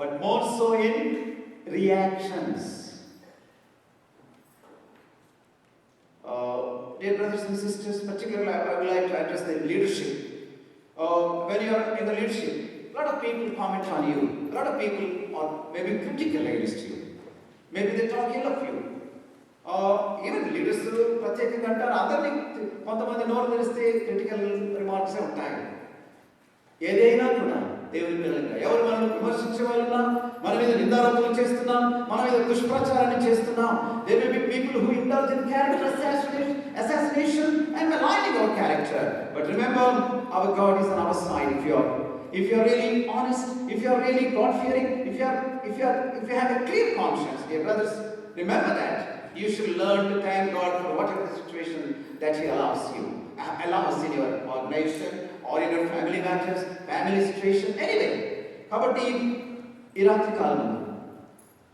but more so in reactions. Dear brothers and sisters, particularly I would like to address the leadership. When you are in the leadership, a lot of people comment on you. A lot of people are maybe critical against you. Maybe they talk ill of you. Even leaders ప్రత్యేకంగా అంటారు, అందరినీ కొంతమంది నోరు తెరిస్తే critical రిమార్క్సే ఉంటాయి. ఏదైనా కూడా దేవుని పిల్లలుగా ఎవరు మనల్ని విమర్శించే వాళ్ళున్నా, మన మీద నిందారోపణలు చేస్తున్నాం, మన మీద దుష్ప్రచారాన్ని చేస్తున్నాం. There may be people who indulge in character assassination and maligning our character. But remember, our God is on our side. If you are really honest, if you are really God-fearing, if you have a clear conscience, dear brothers, remember that you should learn to thank God for whatever the situation that He allows in your organization or in your family matters, family situation, anyway. కాబట్టి ఈ రాత్రి కాలంలో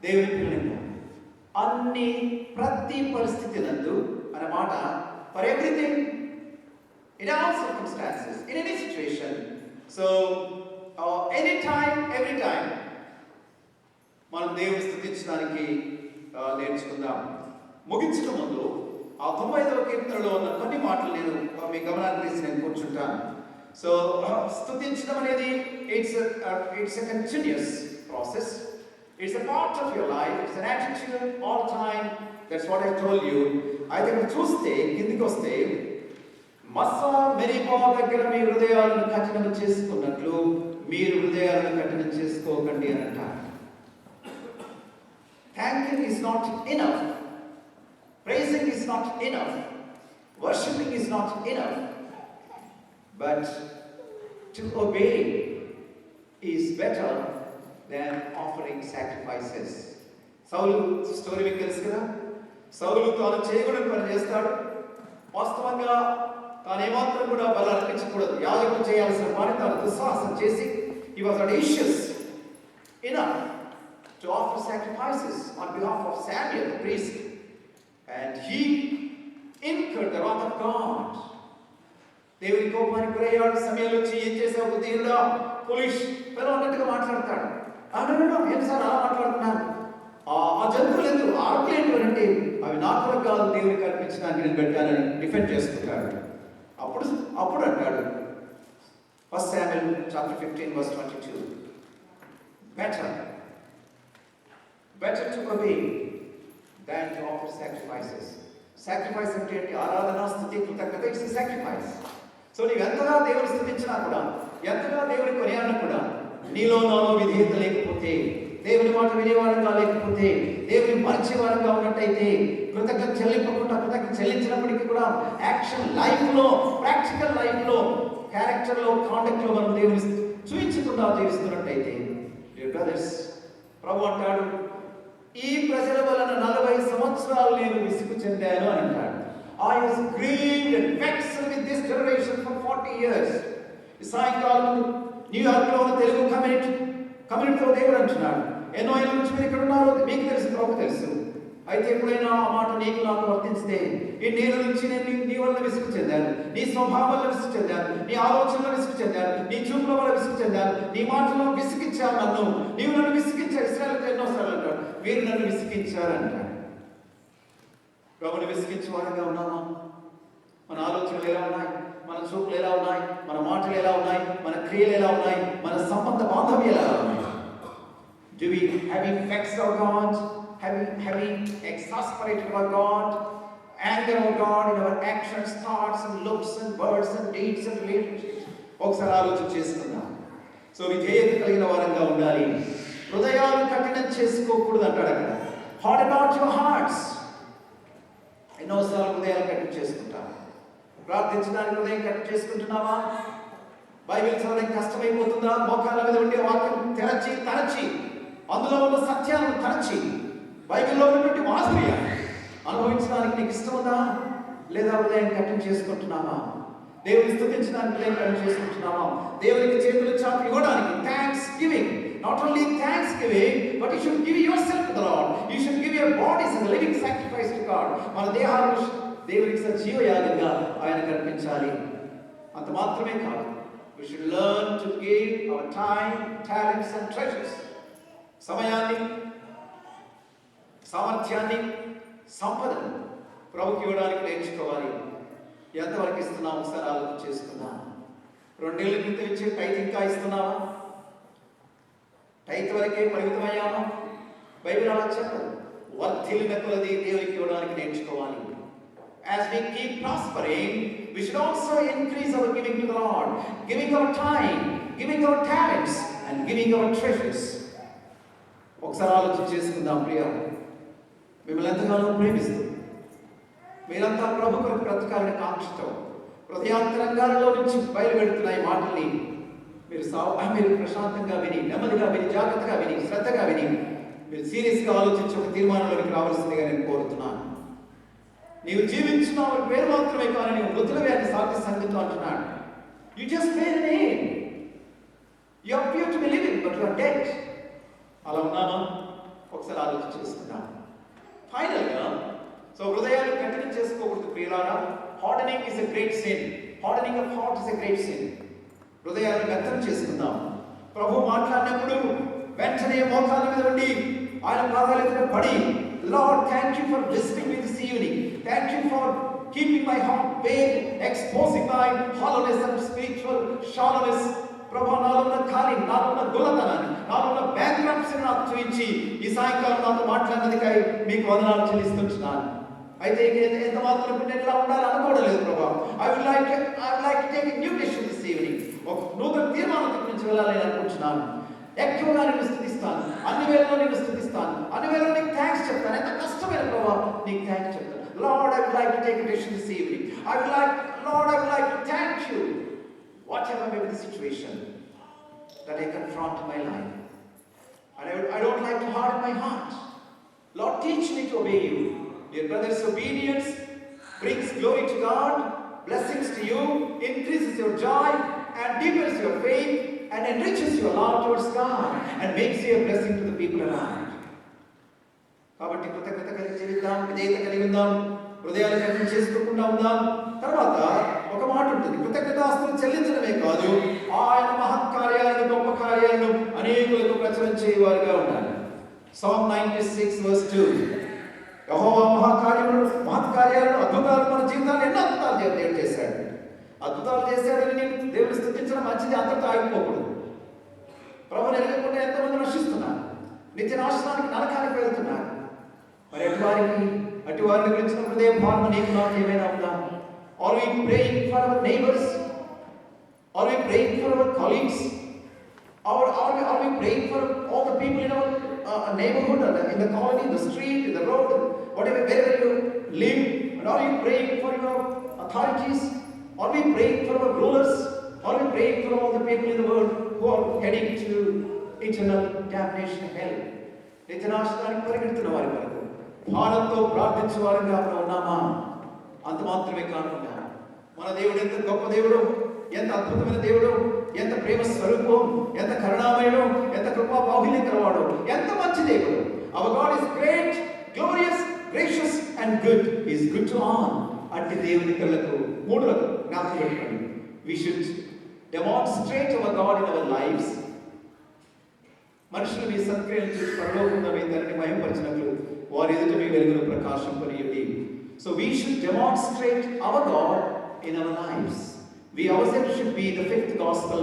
దేవుని పిల్లలుగా ప్రతి పరిస్థితి నందు అన్నమాట, for everything, in all circumstances, in any situation, so anytime, every time మనం దేవుని స్తుతించడానికి నేర్చుకుందాం. ముగించక ముందు ఆ 95వ కీర్తనలో ఉన్న కొన్ని మాటలు నేను మీ గమనానికి తీసి నేను కూర్చుంటాను. సో స్తుతించడం అనేది it's a continuous process. It's a part of your life. It's an attitude all time. That's what I told you. అయితే ఇక్కడ చూస్తే కిందికి వస్తే, మస్సా మెరీబా దగ్గర మీ హృదయాలను కఠినం చేసుకున్నట్లు మీరు హృదయాలను కఠినం చేసుకోకండి అని అంటారు. Thanking is not enough. Praising is not enough. Worshipping is not enough. But to obey is better than offering sacrifices. Saul story మీకు తెలుసు కదా. సౌలు తాను చేయకూడని పని చేస్తాడు. వాస్తవంగా తాను ఏమాత్రం కూడా బలి అర్పించకూడదు, యాజకుడు చేయాల్సిన పని తాను దుస్సాహసం చేసి, he was audacious enough to offer sacrifices on behalf of Samuel the priest, and he incurred the wrath of God. దేవుని కోపానికి గురయ్యాడు. సమయంలో వచ్చి ఏం చేసావు దేవుడా, పోలీష్ పిల్లలు అన్నట్టుగా మాట్లాడతాడు. ఎన్నిసార్లు అలా మాట్లాడుతున్నాను, ఆ జంతువులు ఎందుకు ఆడలేదు అంటే అవి నాకు కూడా కాదు, దేవునికి అర్పించడానికి నేను పెట్టానని డిఫెండ్ చేసుకుంటాడు. అప్పుడు అంటాడు, 1 Samuel chapter 15 verse 22, better to obey than to offer sacrifices. Sacrifice అంటే ఆరాధన, స్తుతి, కృతజ్ఞత, ఇట్స్ ఎ సాక్రిఫైస్. సో నీవు ఎంతగా దేవుని స్తుతించినా కూడా, ఎంతగా దేవుని కొనియాడినా కూడా, నీలో నాలో విధేయత లేకపోతే, దేవుని మాట వినేవారంగా లేకపోతే, దేవుని మరిచేవారంగా ఉన్నట్టయితే, కృతజ్ఞత చెల్లించినప్పటికీ కూడా యాక్షన్ లైఫ్లో, ప్రాక్టికల్ లైఫ్లో, క్యారెక్టర్లో, కాండక్ట్లో మనం దేవుని చూపించకుండా జీవిస్తున్నట్టయితే, డియర్ బ్రదర్స్, ప్రభు అంటాడు, ఈ ప్రజల వలన 40 సంవత్సరాలు నేను విసుగు చెందాను అని అంటాడు. I was grieved and vexed with this generation for 40 years. ఈ సాయంకాలం న్యూయార్క్లో ఉన్న తెలుగు కమ్యూనిటీతో దేవుడు అంటున్నాడు, ఎన్నో ఏళ్ళ నుంచి మీరు ఇక్కడ ఉన్నారో మీకు తెలుసు, ప్రభు తెలుసు. అయితే ఎప్పుడైనా ఆ మాట నీకు నాకు వర్తిస్తే, ఈ నేల నుంచి నేను నీ వల్ల విసుగు చెందాను, నీ స్వభావం వల్ల విసుగు చెందాను, నీ ఆలోచనలో విసుగు చెందాను, నీ చూపుల వల్ల విసుగు చెందాను, నీ మాటలో విసిగించావు నన్ను, నీవు నన్ను విసిగించావు. ఇశ్రాయేలుతో ఎన్నోసార్లు అంటాడు, వీరు నన్ను విసిగించారు అంటాడు. ప్రభుని విసిగించే వారంగా ఉన్నామా? మన ఆలోచనలు ఎలా ఉన్నాయి, మన చూపులు ఎలా ఉన్నాయి, మన మాటలు ఎలా ఉన్నాయి, మన క్రియలు ఎలా ఉన్నాయి, మన సంబంధ బాంధవ్యాలు ఎలా ఉన్నాయి? Have we vexed our God? Have we exasperated our God? Anger our God in our actions, thoughts and looks and words and deeds and relationships? ఒకసారి ఆలోచన చేసుకుందాం. సో విధేయత కలిగిన వారంగా ఉండాలి. హృదయాలు కఠినం చేసుకోకూడదు అంటాడు అక్కడ. Harden not your hearts. ఎన్నోసార్లు హృదయాలు కఠినం చేసుకుంటాం. ప్రార్థించడానికి హృదయం కఠినం చేసుకుంటున్నావా? బైబిల్ చదవడానికి కష్టమైపోతుందా? మోకాళ్ళ మీద ఉండే వాక్యం తరచి అందులో ఉన్న సత్యాలను తరచి బైబిల్లో ఉన్నటువంటి మాధుర్యాన్ని అనుభవించడానికి నీకు ఇష్టం ఉందా? లేదా ఉదయం కఠిన చేసుకుంటున్నావా? దేవుని స్తుతించడానికి ఉదయం కఠిన చేసుకుంటున్నావా? దేవునికి చేతులు చాపి ఇవ్వడానికి thanks giving. Not only thanksgiving, but you should give yourself to the Lord. You should give your bodies as a living sacrifice to God. మన దేహాలను దేవునికి సజీవ యాగంగా ఆయనకు అర్పించాలి. అంత మాత్రమే కాదు, we should learn to give our time, talents and treasures. సమయాన్ని, సామర్థ్యాన్ని, సంపదను ప్రభుకి ఇవ్వడానికి నేర్చుకోవాలి. ఎంతవరకు ఇస్తున్నావు ఒకసారి ఆలోచన చేసుకున్నా? 2 ఏళ్ల క్రితం ఇచ్చే టైత్ ఇంకా ఇస్తున్నావా? టైత్ వరకే పరిమితమయ్యామా? బైబిల్ అలా చెప్పదు. వర్ధిల్లిన కొలది దేవునికి ఇవ్వడానికి నేర్చుకోవాలి. As we keep prospering, we should also increase our giving to the Lord, giving our time, giving our talents and giving our treasures. ఒకసారి ఆలోచన చేసుకుందాం ప్రియ. మిమ్మల్ని ఎంతగానో ప్రేమిస్తూ మీరంతా ప్రభు కొరకు బ్రతకాలని కాంక్షతో హృదయాంతరంగాలలో నుంచి బయలుపెడుతున్న ఈ మాటల్ని మీరు ప్రశాంతంగా విని, నెమ్మదిగా విని, జాగ్రత్తగా విని, శ్రద్ధగా విని మీరు సీరియస్గా ఆలోచించి ఒక తీర్మానంలోకి రావాల్సిందిగా నేను కోరుతున్నాను. నీవు జీవించిన పేరు మాత్రమే కానీ నీవు మృతులవే అని సాక్షి సంగతితో అంటున్నాడు. You just bear name. You appear to be living but you are dead. అలా ఉన్నామా? ఒకసారి ఆలోచన చేసుకుందాం. ఫైనల్గా హృదయాలు కఠినం చేసుకోకూడదు ప్రియులారా. Hardening is a great sin. Hardening of heart is a great sin. హృదయాలను మెత్తన చేసుకుందాం. ప్రభు మాట్లాడినప్పుడు వెంటనే మోకాళ్ళ మీద ఉండి ఆయన పాదాల మీద పడి, Lord, thank you for visiting me this evening. Thank you for keeping my heart bare, exposing my hollowness and spiritual shallowness. ప్రభు నాలో ఉన్న ఖాళీ, నాలో ఉన్న గులతనాన్ని, నాలో ఉన్న బ్యాంక్రప్సీని నాకు చూపించి ఈ సాయంకాలం నాతో మాట్లాడినందుకై మీకు వందనాలు చెల్లిస్తున్నాను. అయితే ఎంత మాత్రం నేను ఇలా ఉండాలి అనుకోవడం లేదు ప్రభా. I would like to take a new decision this evening. ఒక నూతన తీర్మానం నుంచి వెళ్ళాలని అనుకుంటున్నాను. ఎక్కువగా నేను స్తుతిస్తాను, అన్ని వేళలో నేను స్తుతిస్తాను, అన్ని వేళలో నీకు థ్యాంక్స్ చెప్తాను. ఎంత కష్టమైన ప్రభా నీకు థ్యాంక్స్ చెప్తాను. Lord, I would like to take a decision this evening. Lord, I would like to thank you. Whatever may be the situation that I confront in my life, and I don't like to harden my heart. Lord, teach me to obey you. Dear brothers, obedience brings glory to God, blessings to you, increases your joy, and deepens your faith, and enriches your love towards God, and makes you a blessing to the people around. కాబట్టి కృతజ్ఞత కలిగి జీవిద్దాం, విధేయత కలిగి ఉందాం, హృదయాలు కఠినం చేసుకోకుండా ఉందాం. తర్వాత ఒక మాట ఉంటుంది, కృతజ్ఞతాస్తులు చెల్లించడమే కాదు, ఆయన మహత్కార్యాలను, గొప్ప కార్యాలను అనేకులకు ప్రచురం చేయవారుగా ఉండాలి. Psalm 96 verse 2. యెహోవా మహత్కార్యాలను, అద్భుతాలు మన జీవితాల్లో ఎన్నో అద్భుతాలు దేవుడు చేశాడు. అద్భుతాలు చేశాడని నేను దేవుని స్తుతించడం మంచిది, అందరితో ఆగిపోకూడదు. ప్రభుని ఎరగకుండా ఎంతమంది నశిస్తున్నారు, నిత్య నాశనానికి, నరకానికి వెళ్తున్నారు. మరి అటువారిని గురించిన హృదయ భావన నీకు నాకు ఏమైనా ఉందా? Are we praying for our neighbors? Are we praying for our colleagues? Are we praying for all the people in our neighborhood, in the colony, in the street, in the road, whatever, wherever you live? And are you praying for your authorities? Are we praying for our rulers? Are we praying for all the people in the world who are heading to eternal damnation, hell? నిత్యనాశనానికి పరిగెడుతున్న వారి వరకు భారంతో ప్రార్థించే వారిగా మనం ఉన్నామా? అంత మాత్రమే కాకుండా మన దేవుడు ఎంత గొప్ప దేవుడు, ఎంత అద్భుతమైన దేవుడు, ఎంత ప్రేమ స్వరూపం, ఎంత కరుణామయుడు, ఎంత కృపా బాహుల్యం కలవాడు, ఎంత మంచి దేవుడు. Our God is great, glorious, gracious and good. He is good to all. అట్టి దేవుని కళ్ళకు మూడులకు జ్ఞాపకం పెట్టుకోండి. We should demonstrate our God in our lives. మనుషులు మీ సత్క్రియలు చూసి పరలోకంలో మీ తండ్రిని మహిమపరిచినట్లు వారి ఎదుట మీ వెలుగును ప్రకాశింపనీయండి. So we should demonstrate our God in our lives. We ourselves should be the fifth gospel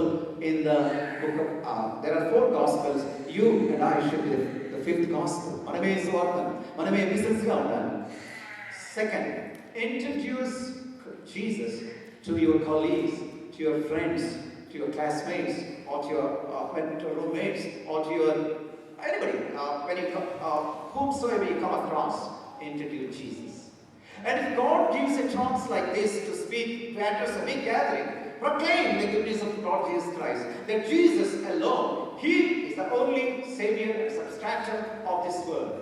in the book of there are 4 gospels. You and I should be the fifth gospel. మనమే సువార్త, మనమే episodes గా ఉండాలి. Second, introduce Jesus to your colleagues, to your friends, to your classmates, or to your roommates, or to your anybody. When you whomsoever you come across, introduce Jesus. And if God gives a chance like this to speak to address a big gathering, proclaim the goodness of Lord Jesus Christ, that Jesus alone, He is the only Savior and substitute chapter of this world.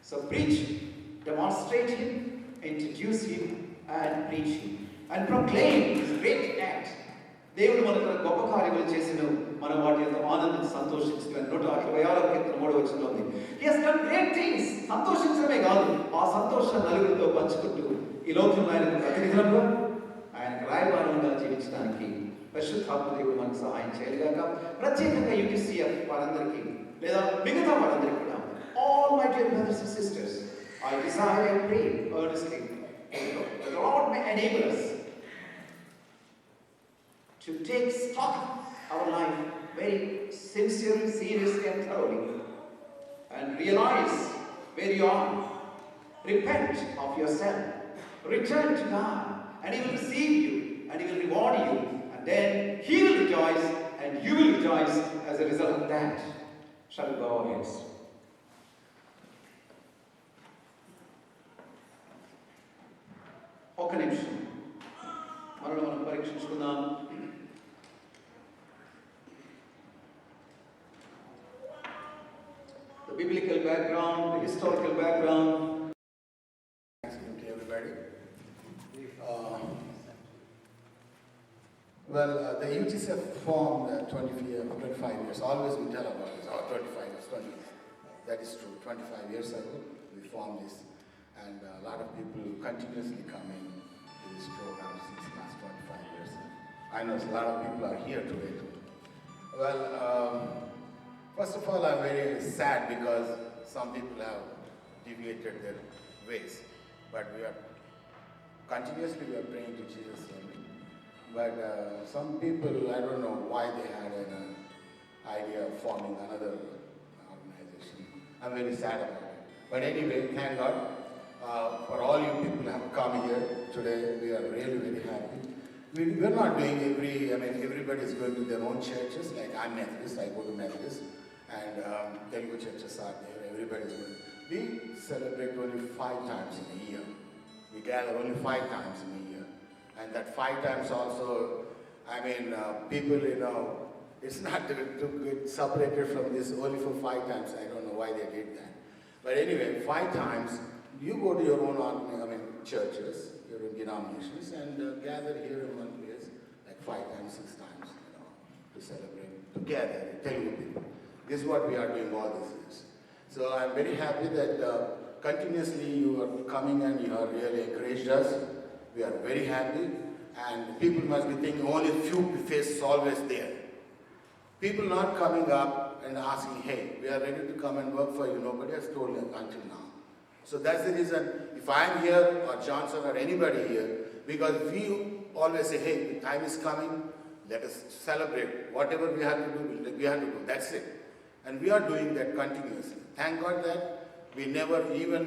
So preach, demonstrate him, introduce him, and preach him, and proclaim his great act. దేవుడు మనకు గొప్ప కార్యములు చేసిను, మనం వాటి యొక్క ఆనందించి సంతోషించుకుని 166వ కీర్తన 3వ వచనంలో ఉంది. He has done great things. సంతోషించడమే కాదు, ఆ సంతోషం నలుగురితో పంచుకుంటూ ఈ లోకంలో ఆయనకు ప్రతినిధులుగా, ఆయనకు రాయబారులుగా జీవించడానికి పరిశుద్ధాత్మ దేవుడు మనకు సహాయం చేయగాక. ప్రత్యేకంగా UTCF వారందరికీ లేదా మిగతా వారందరికీ కూడా, all my dear brothers and sisters, I desire and pray earnestly that the Lord may enable us to take stock of our life very sincerely, seriously, and thoroughly, and realize where you are. Repent of yourself, return to God, and He will receive you, and He will reward you, and then He will rejoice, and you will rejoice as a result of that. Shall we bow our heads? ఒక నిమిషం మనం పరీక్షించుకుందాం. The biblical background, the historical background. Thanks to everybody. The UTCF formed 25 years. Always we tell about this. 25 years, 20 years. That is true. 25 years ago we formed this, and a lot of people continuously coming to this program since last 25 years. I know a lot of people are here today too. First of all, I'm very sad because some people have deviated their ways, but we are continuously praying to Jesus only. But some people, I don't know why they had an idea of forming another organization. I'm very sad about it. But anyway, thank God for all you people who have come here today. We are really very happy. We're not doing everybody is going to their own churches. Like I'm Methodist, I go to Methodist, and Telugu churches are there. Everybody is going. We celebrate only 5 times in a year. We gather only 5 times in a year, and that 5 times also, people, it's not to get separated from this only for 5 times. I don't know why they did that, but anyway, 5 times you go to your own churches, your own denominations, and gather here in one place like 5 times, 6 times, to celebrate together. Telugu people. This is what we are doing all these years. So I'm very happy that continuously you are coming and you have really encouraged us. We are very happy, and people must be thinking only few faces always there. People not coming up and asking, hey, we are ready to come and work for you. Nobody has told them until now. So that's the reason, if I'm here or Johnson or anybody here, because we always say, hey, the time is coming, let us celebrate. Whatever we have to do, we have to do. That's it. And we are doing that continuously. Thank God that we never, even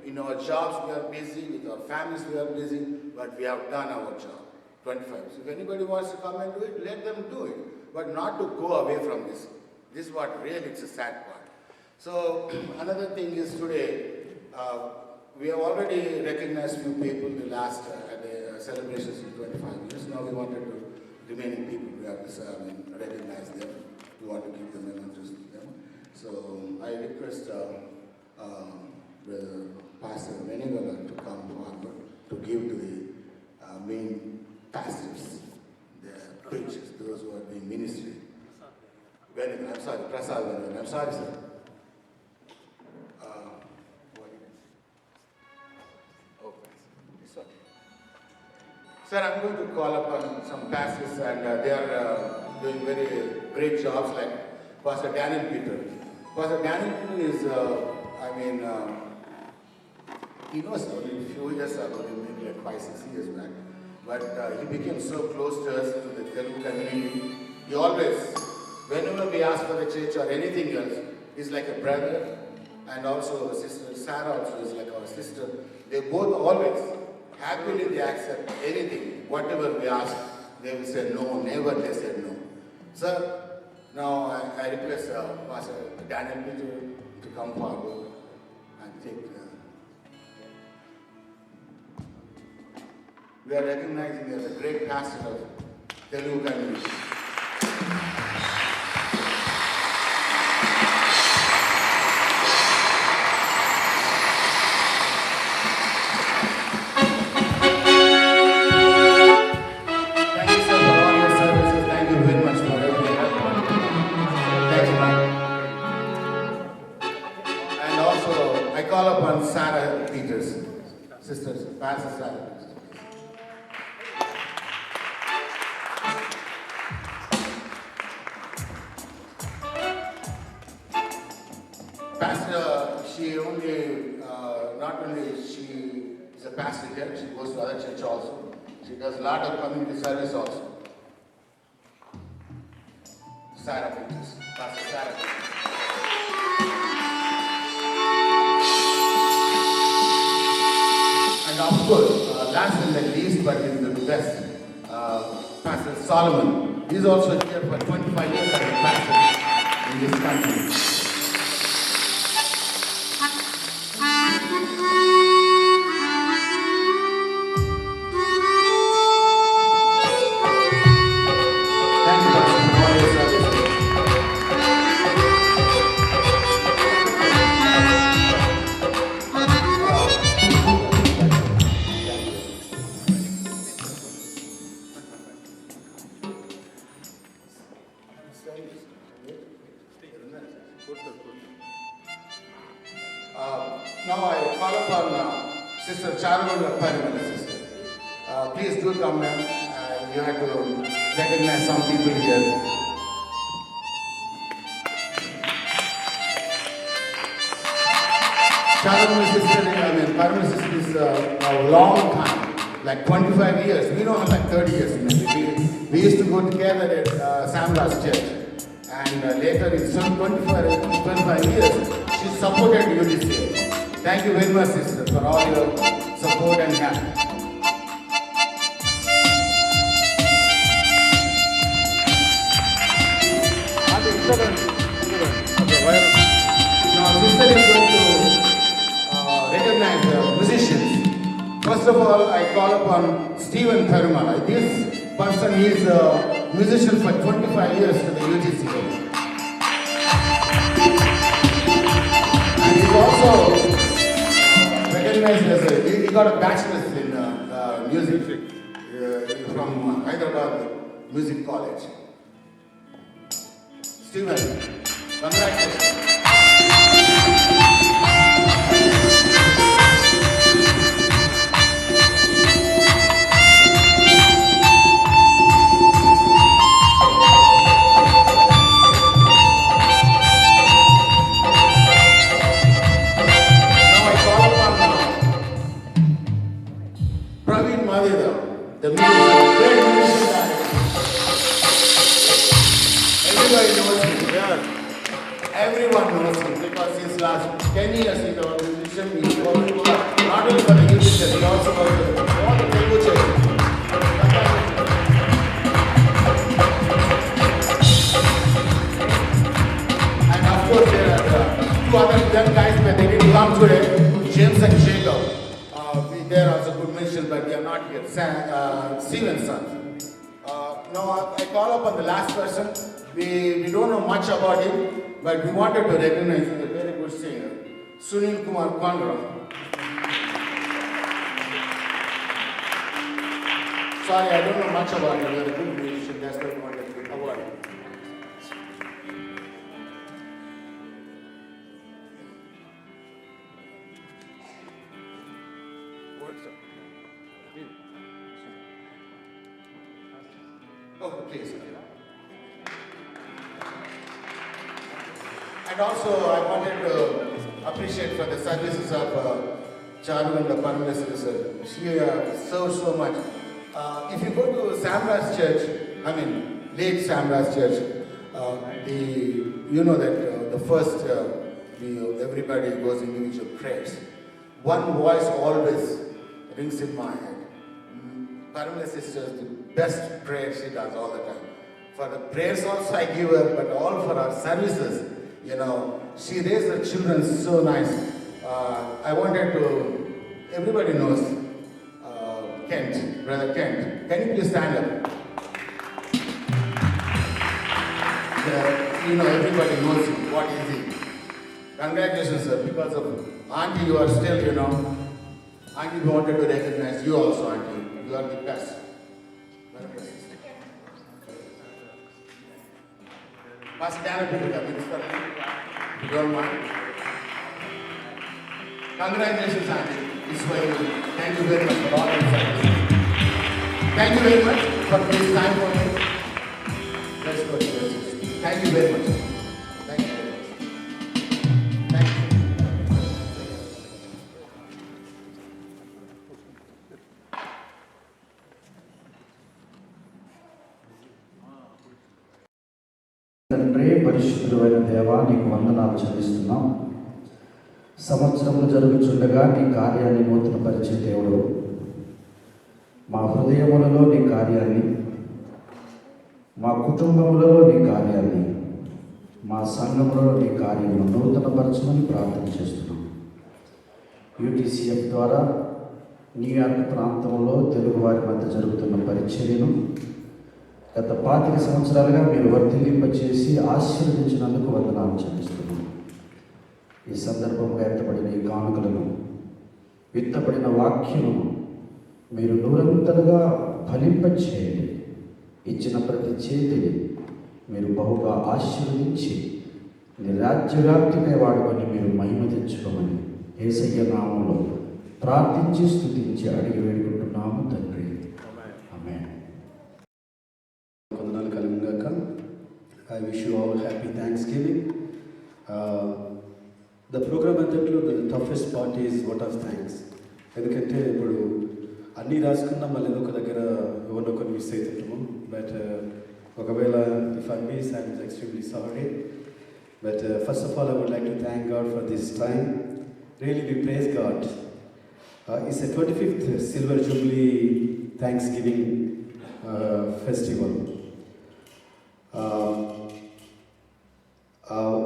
in our jobs we are busy, with our families we are busy, but we have done our job. 25. So if anybody wants to come and do it, let them do it. But not to go away from this. This is what really, it's a sad part. So another thing is today, we have already recognized few people the last at the celebrations in 25 years. Now we wanted to, remaining people, we have to recognize them. We want to give them mementos to them. So I request Brother Pastor Venigala to come forward to give to the main pastors, the preachers, those who are doing ministry. Venigala, I'm sorry, Prasad Venigala, I'm sorry, sir. Sir, I'm going to call upon some pastors, and they are doing very great jobs, like Pastor Daniel Peter. Pastor Daniel Peter is, he knows only a few years ago, maybe like 5-6 years back, but he became so close to us, to the Telugu community. He always, whenever we ask for the church or anything else, he's like a brother, and also Sister Sarah also is like our sister. They both always happily they accept anything, whatever we ask, they will say no, never they said no. Sir, now I request Pastor Daniel Peter to come forward and take we are recognizing as a great pastor of Telugu community. call upon Sarah Peters. Sisters, Pastor Sarah Peters. Pastor, she only, not only she is a pastor here, she goes to other church also. She does a lot of community service also. Sarah Peters, Pastor Sarah Peters. And of course, last and not least, but is the best, Pastor Solomon. He's also here for 25 years as a pastor in this country. Thank you, Pastor, for all your service. Now I call upon Sister Charul Parimal, sister. Please do come, ma'am. You have to recognize some people here. Charul sister, Parimal sister is a long time, like 25 years. We know her like 30 years. We used to go together at Samras Church. And later, in some 25 years, she supported UDC. Thank you very much, sister, for all your support and help. Now, sister is going to recognize the musicians. First of all, I call upon Stephen Tharumala. This person is a musician for 25 years to the UGC. And he's also recognized as he got a bachelor's in music from Hyderabad Music College. Stephen, congratulations. Praveen Madhida, the musician, great musician director. Everybody knows him. Yeah. Everyone knows him because his last 10 years he was a musician. He worked not only for the musician, he also worked for all the Telugu churches. And of course there are two other young guys, but they didn't come today, James and Jacob. They are also good mention, but they are not here. Stephen's son. Now I call upon the last person. We don't know much about him, but we wanted to recognize him, a very good singer, Sunil Kumar Kondra. Sorry, I don't know much about him. You are a good musician. That's why we wanted to award him. Oh, please. And also, I wanted to appreciate for the services of Charu and the Paramahansa. She served so much. If you go to Samras Church, late Samras Church, you know that the first, everybody goes individual prayers. One voice always rings in my head. Paramila sister is the best prayer she does all the time. For the prayers also I give her, but all for our services, she raised her children so nice. I wanted to, everybody knows Kent, Brother Kent. Can you please stand up? Everybody knows him. What is he? Congratulations, sir. Because of Auntie, you are still, Auntie, we wanted to recognize you also, Auntie. You are the best. Pastor Dana, you don't mind. Congratulations, Auntie. It's for you. Thank you very much for all your service. Thank you very much for this time for me. Let's go to this. Thank you very much. Thank you very much. Thank you. తండ్రి పరిశుద్ధుడైన దేవా నీకు వందనాలు చెల్లిస్తున్నాం. సంవత్సరములు జరుగుచుండగా నీ కార్యాన్ని నూతనపరిచే దేవుడు, మా హృదయములలో నీ కార్యాన్ని, మా కుటుంబములలో నీ కార్యాన్ని, మా సంఘములలో నీ కార్యమును నూతనపరచమని ప్రార్థన చేస్తున్నాం. యూటీసీఎఫ్ ద్వారా న్యూయార్క్ ప్రాంతంలో తెలుగువారి మధ్య జరుగుతున్న పరిచర్యను గత 25 సంవత్సరాలుగా మీరు వర్ధిల్లింపచేసి ఆశీర్వదించినందుకు వందనాలు చెల్లిస్తున్నాం. ఈ సందర్భంగా ఎత్తబడిన ఈ కానుకలను, విత్తబడిన వాక్యమును మీరు నూరంతలుగా ఫలింపచేయండి. ఇచ్చిన ప్రతి చేతిని మీరు బహుగా ఆశీర్వదించి నీ రాజ్యవ్యాప్తికై వాడుకొని మీరు మహిమ తెచ్చుకోమని యేసయ్య నామములో ప్రార్థించి స్తుతించి అడిగి వేడుకుంటున్నాము తండ్రి. ఆమేన్. వందనాలు కలుగుగాక. I wish you all happy thanksgiving. The program అంతట్లో the toughest part is what of thanks. ఎందుకంటే ఇప్పుడు అన్నీ రాసుకున్నా మళ్ళీ ఏదో ఒక దగ్గర ఎవరినొకరు మిస్ అవుతుంటాము. బట్ ఒకవేళ if I miss I am extremely sorry. But first of all I would like to thank God for this time. Really we praise God. It's a 25th silver jubilee thanksgiving festival.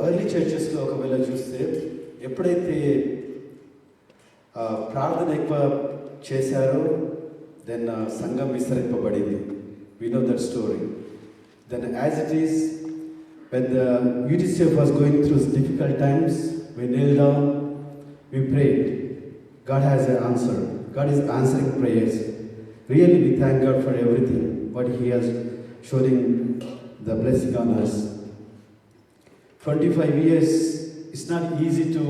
Early చర్చెస్లో ఒకవేళ చూస్తే ఎప్పుడైతే ప్రార్థన ఎక్కువ చేశారో then సంఘం విస్తరింపబడింది. We know that story. Then as it is when the UTCF was going through difficult times, we knelt down, we prayed. God has an answer. God is answering prayers. Really we thank God for everything what He has showing the blessing on us. 25 years, it's not easy to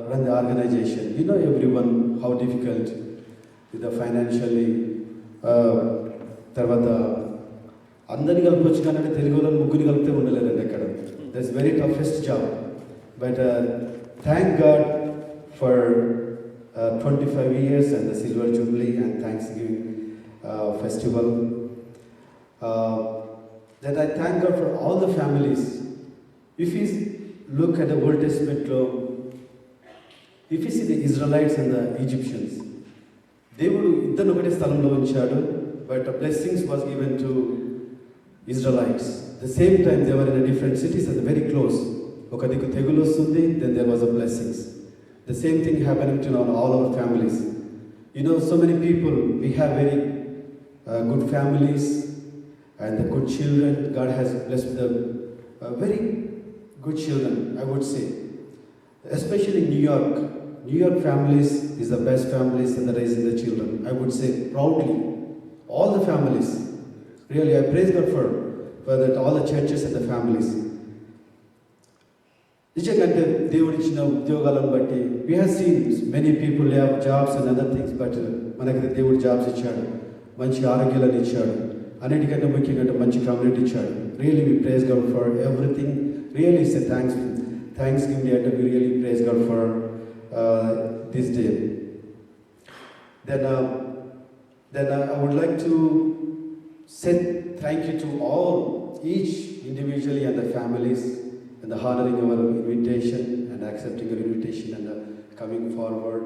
run the organization. You know everyone how difficult with the financially. తర్వాత అందరిని కలపవచ్చు కానీ తెలుగు వాళ్ళు ముగ్గురిని కలిపితే ఉండలేదండి అక్కడ. That's very toughest job. But thank God for 25 years and the Silver Jubilee and Thanksgiving festival. That I thank God for all the families. If you look at the Old Testament, if you see the Israelites and the Egyptians, దేవుడు ఇద్దరు ఒకటే స్థలంలో ఉంచాడు, but the blessings was given to Israelites. The same time they were in a different cities and very close. ఒక దిక్కు తెగులు వస్తుంది, then there was a blessings. The same thing happening to all our families. You know, so many people, we have very good families and the good children. God has blessed them very good children, I would say. Especially in New York. New York families is the best families in the raising the children. I would say proudly, all the families. Really, I praise God for that all the churches and the families. నిజంగా అంటే దేవుడు ఇచ్చిన ఉద్యోగాలను బట్టి we have seen many people have jobs and other things. But మనకి దేవుడు jobs ఇచ్చాడు, మంచి ఆరోగ్యాలను ఇచ్చాడు, అన్నిటికంటే ముఖ్యంగా మంచి కమ్యూనిటీ ఇచ్చాడు. Really we praise God for everything. Really it's a thanks giving day. We really praise God for this day. Then I would like to say thank you to all, each individually and the families, and the honoring our invitation and accepting our invitation and coming forward.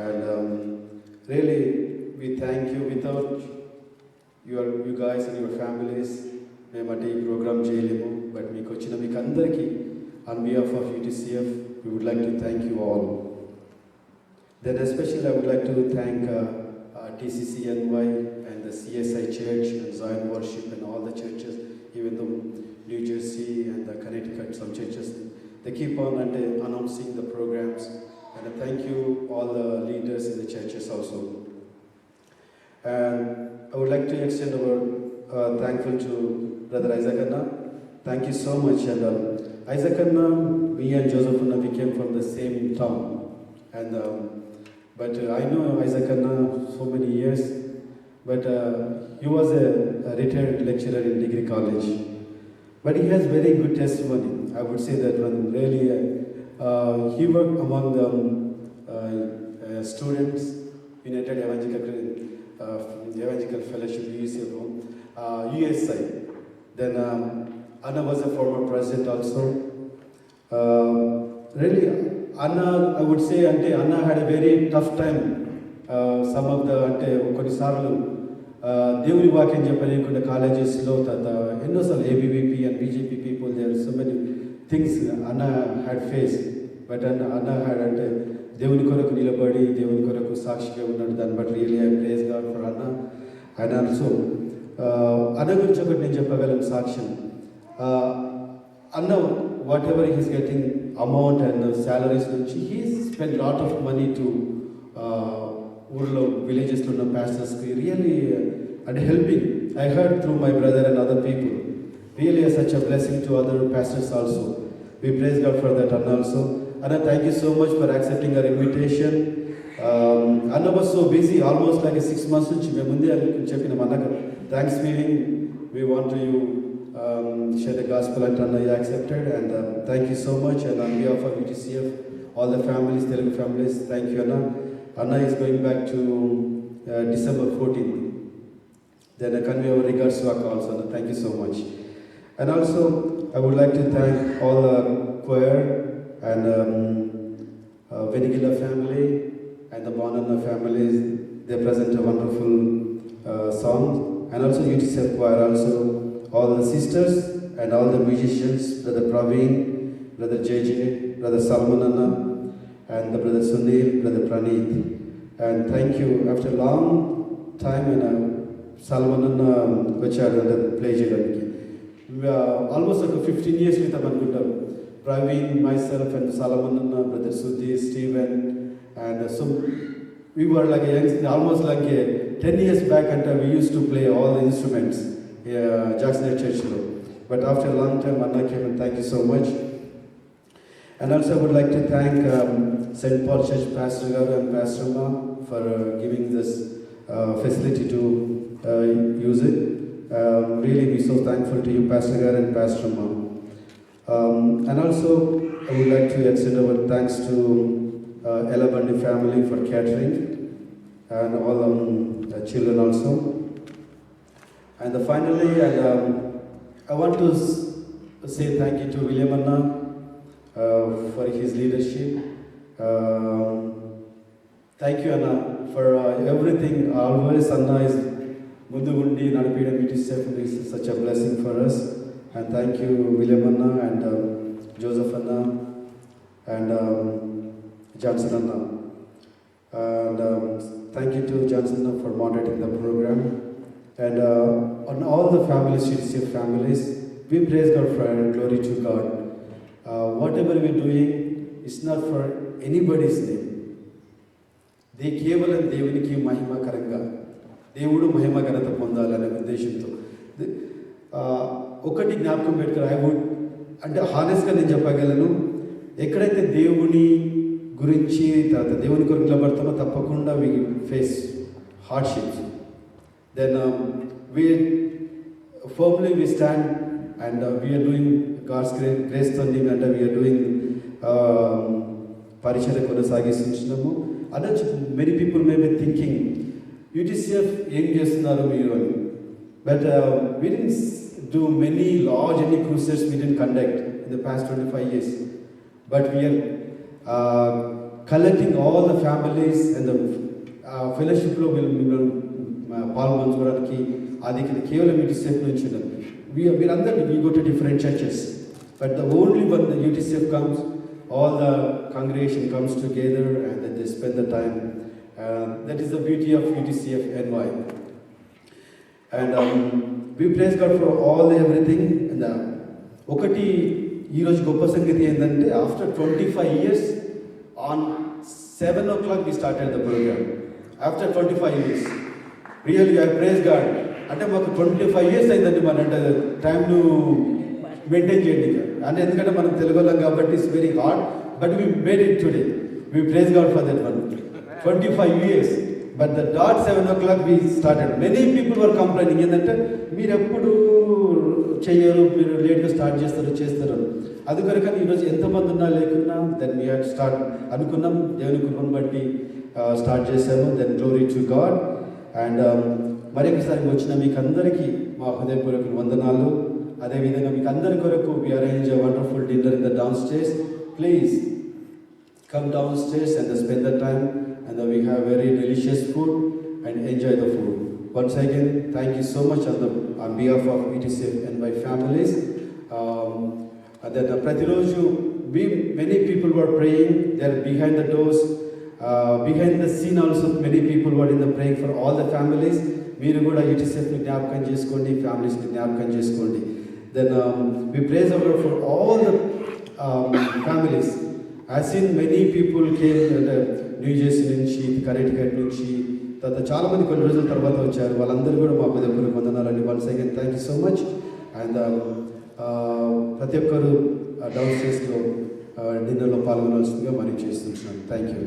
And really, we thank you. Without you guys and your families, మేమంటే ఈ programme చేయలేము. But మీకు వచ్చిన మీకు అందరికీ on behalf of UTCF, we would like to thank you all. Then especially I would like to thank TCCNY and the CSI Church and Zion Worship and all the churches, even though New Jersey and the Connecticut, some churches, they keep on announcing the programs. And thank you all the leaders in the churches also. And I would like to extend our thankful to Brother Isaac Anna. Thank you so much. And Isaac Anna, me and Joseph Anna, we came from the same town, And but I know Isaac Anna so many years, but he was a retired lecturer in degree college. But he has very good testimony. I would say that one really he worked among the students, United Evangelical Fellowship, USI. Then Anna was a former president also. Really, Anna, I would say, Anna had a very tough time. Some of the కొన్నిసార్లు దేవుని వాక్యం చెప్పలేకుండా కాలేజెస్లో ఎన్నోసార్లు ABVP and BJP people there so many things అన్న had face. But అన్న had దేవుని కొరకు నిలబడి దేవుని కొరకు సాక్షిగా ఉన్నాడు. దాన్ని బట్టి really I praise God for అన్న. అండ్ ఆల్సో అన్న గురించి ఒకటి నేను చెప్పగలను సాక్ష్యం. అన్న whatever he's getting amount and salaries నుంచి he spend lot of money to ఊర్లో విలేజెస్లో ఉన్న ప్యాస్టర్స్కి really and helping. I heard through my brother and other people really such a blessing to other pastors also. We praise God for that, Anna also. Anna, thank you so much for accepting our invitation. Anna was so busy, almost like 6 months నుంచి మేము ముందే చెప్పినాం అన్నకు Thanksgiving, we want to share the gospel, and Anna, you accepted, and thank you so much. And on behalf of UTCF, all the families, Telugu families, thank you, Anna. Anna is going back to December 14th. Then I convey our regards to Akka also, Anna. Thank you so much. And also, I would like to thank all the choir and Venigila family and the Bonanna families. They present a wonderful song. And also UTCF choir also, all the sisters and all the musicians, Brother Praveen, Brother JJ, Brother Salman Anna, and the Brother Sunil, Brother Praneeth. And thank you. After a long time, Salman Anna vachadu play cheyadaniki. Almost like 15 years with them. Praveen, myself, and Salman, Brother Sudhi, Stephen, and so we were like almost like 10 years back, and we used to play all the instruments, Jackson Church. But after a long time, Anna came, and thank you so much. And also, I would like to thank St. Paul Church Pastor Garu and Pastor Ma for giving this facility to use it. Really be so thankful to you, Pastor Gar and Pastor Mom. And also, I would like to extend our thanks to Ella Bundy family for catering, and all the children also. And finally, I want to say thank you to William Anna for his leadership. Thank you, Anna, for everything. Always, Anna is Mundugundi Nadapidam UTCF is such a blessing for us. And thank you, William Anna, and Joseph Anna, and Johnson Anna. And thank you to Johnson Anna for moderating the program. And on all the families, UTCF families, we praise God for glory to God. Whatever we're doing, it's not for anybody's name. They కేవలం దేవునికి మహిమకరంగా దేవుడు మహిమ ఘనత పొందాలనే ఉద్దేశంతో ఒకటి జ్ఞాపకం పెట్టుకుని ఐ వుడ్ హానెస్ట్గా నేను చెప్పగలను, ఎక్కడైతే దేవుని గురించి తర్వాత దేవుని కొరకు నిలబడతామో తప్పకుండా we face hardships. Then we firmly we stand and we are doing God's గ్రేస్తో అంటే వీఆర్ డూయింగ్ పరిచర్య కొనసాగిస్తున్నాము. అనొచ్చు many people may be thinking UTCF ఏం చేస్తున్నారు మీరు అని. But we didn't do many large any cruises, we didn't conduct in the past 25 years. But we are collecting all the families and the fellowshipలో పాల్గొనడానికి అది కేవలం UTCF నుంచి మీరందరూ we go to different churches, but the only one the UTCF comes, all the congregation comes together and then they spend the time. That is the beauty of UTCF NY. And we praise God for all everything. And ఒకటి ఈరోజు గొప్ప సంగతి ఏంటంటే after 25 years on 7 o'clock we started the program. After 25 years. Really I praise God. అంటే మాకు 25 years అయిందండి మన అంటే టైంను మెయింటైన్ చేయండి. అంటే ఎందుకంటే మనం తెలుగు వాళ్ళం కాబట్టి it's very hard, but we made it today. We praise God for that one. 25 years. But the dot 7 o'clock we started. Many people were complaining ఏంటంటే మీరు ఎప్పుడు చెయ్యరు, మీరు లేట్గా స్టార్ట్ చేస్తారు. అది కనుక ఈరోజు ఎంతమంది ఉన్నా లేకున్నా దెన్ వీ హ్యాడ్ స్టార్ట్ అనుకున్నాం, దేవుని కృపను బట్టి స్టార్ట్ చేశాము. Then glory to God. And మరొకసారి వచ్చిన మీకు అందరికీ మా హృదయపూర్వక వందనాలు. అదేవిధంగా మీకు అందరి కొరకు we arrange a wonderful dinner in the downstairs. Please come downstairs and spend the time, and we have very delicious food and enjoy the food. Once again, thank you so much on behalf of ETCF and my families. That Pratiroju, many people were praying. They're behind the doors, behind the scene also. Many people were in the praying for all the families. మీరు కూడా ETCF ని జ్ఞాపకం చేసుకోండి, families ని జ్ఞాపకం చేసుకోండి. Then we praise the Lord for all the families. I've seen many people came new Jersey నుంచి, Connecticut నుంచి, తర్వాత చాలామంది కొన్ని రోజుల తర్వాత వచ్చారు. వాళ్ళందరూ కూడా మా హృదయపూర్వక వందనాలండి. Once again thank you so much. And ప్రతి ఒక్కరు డౌన్ స్టేర్స్లో డిన్నర్లో పాల్గొనాల్సిందిగా మనం చేస్తున్నాను. Thank you.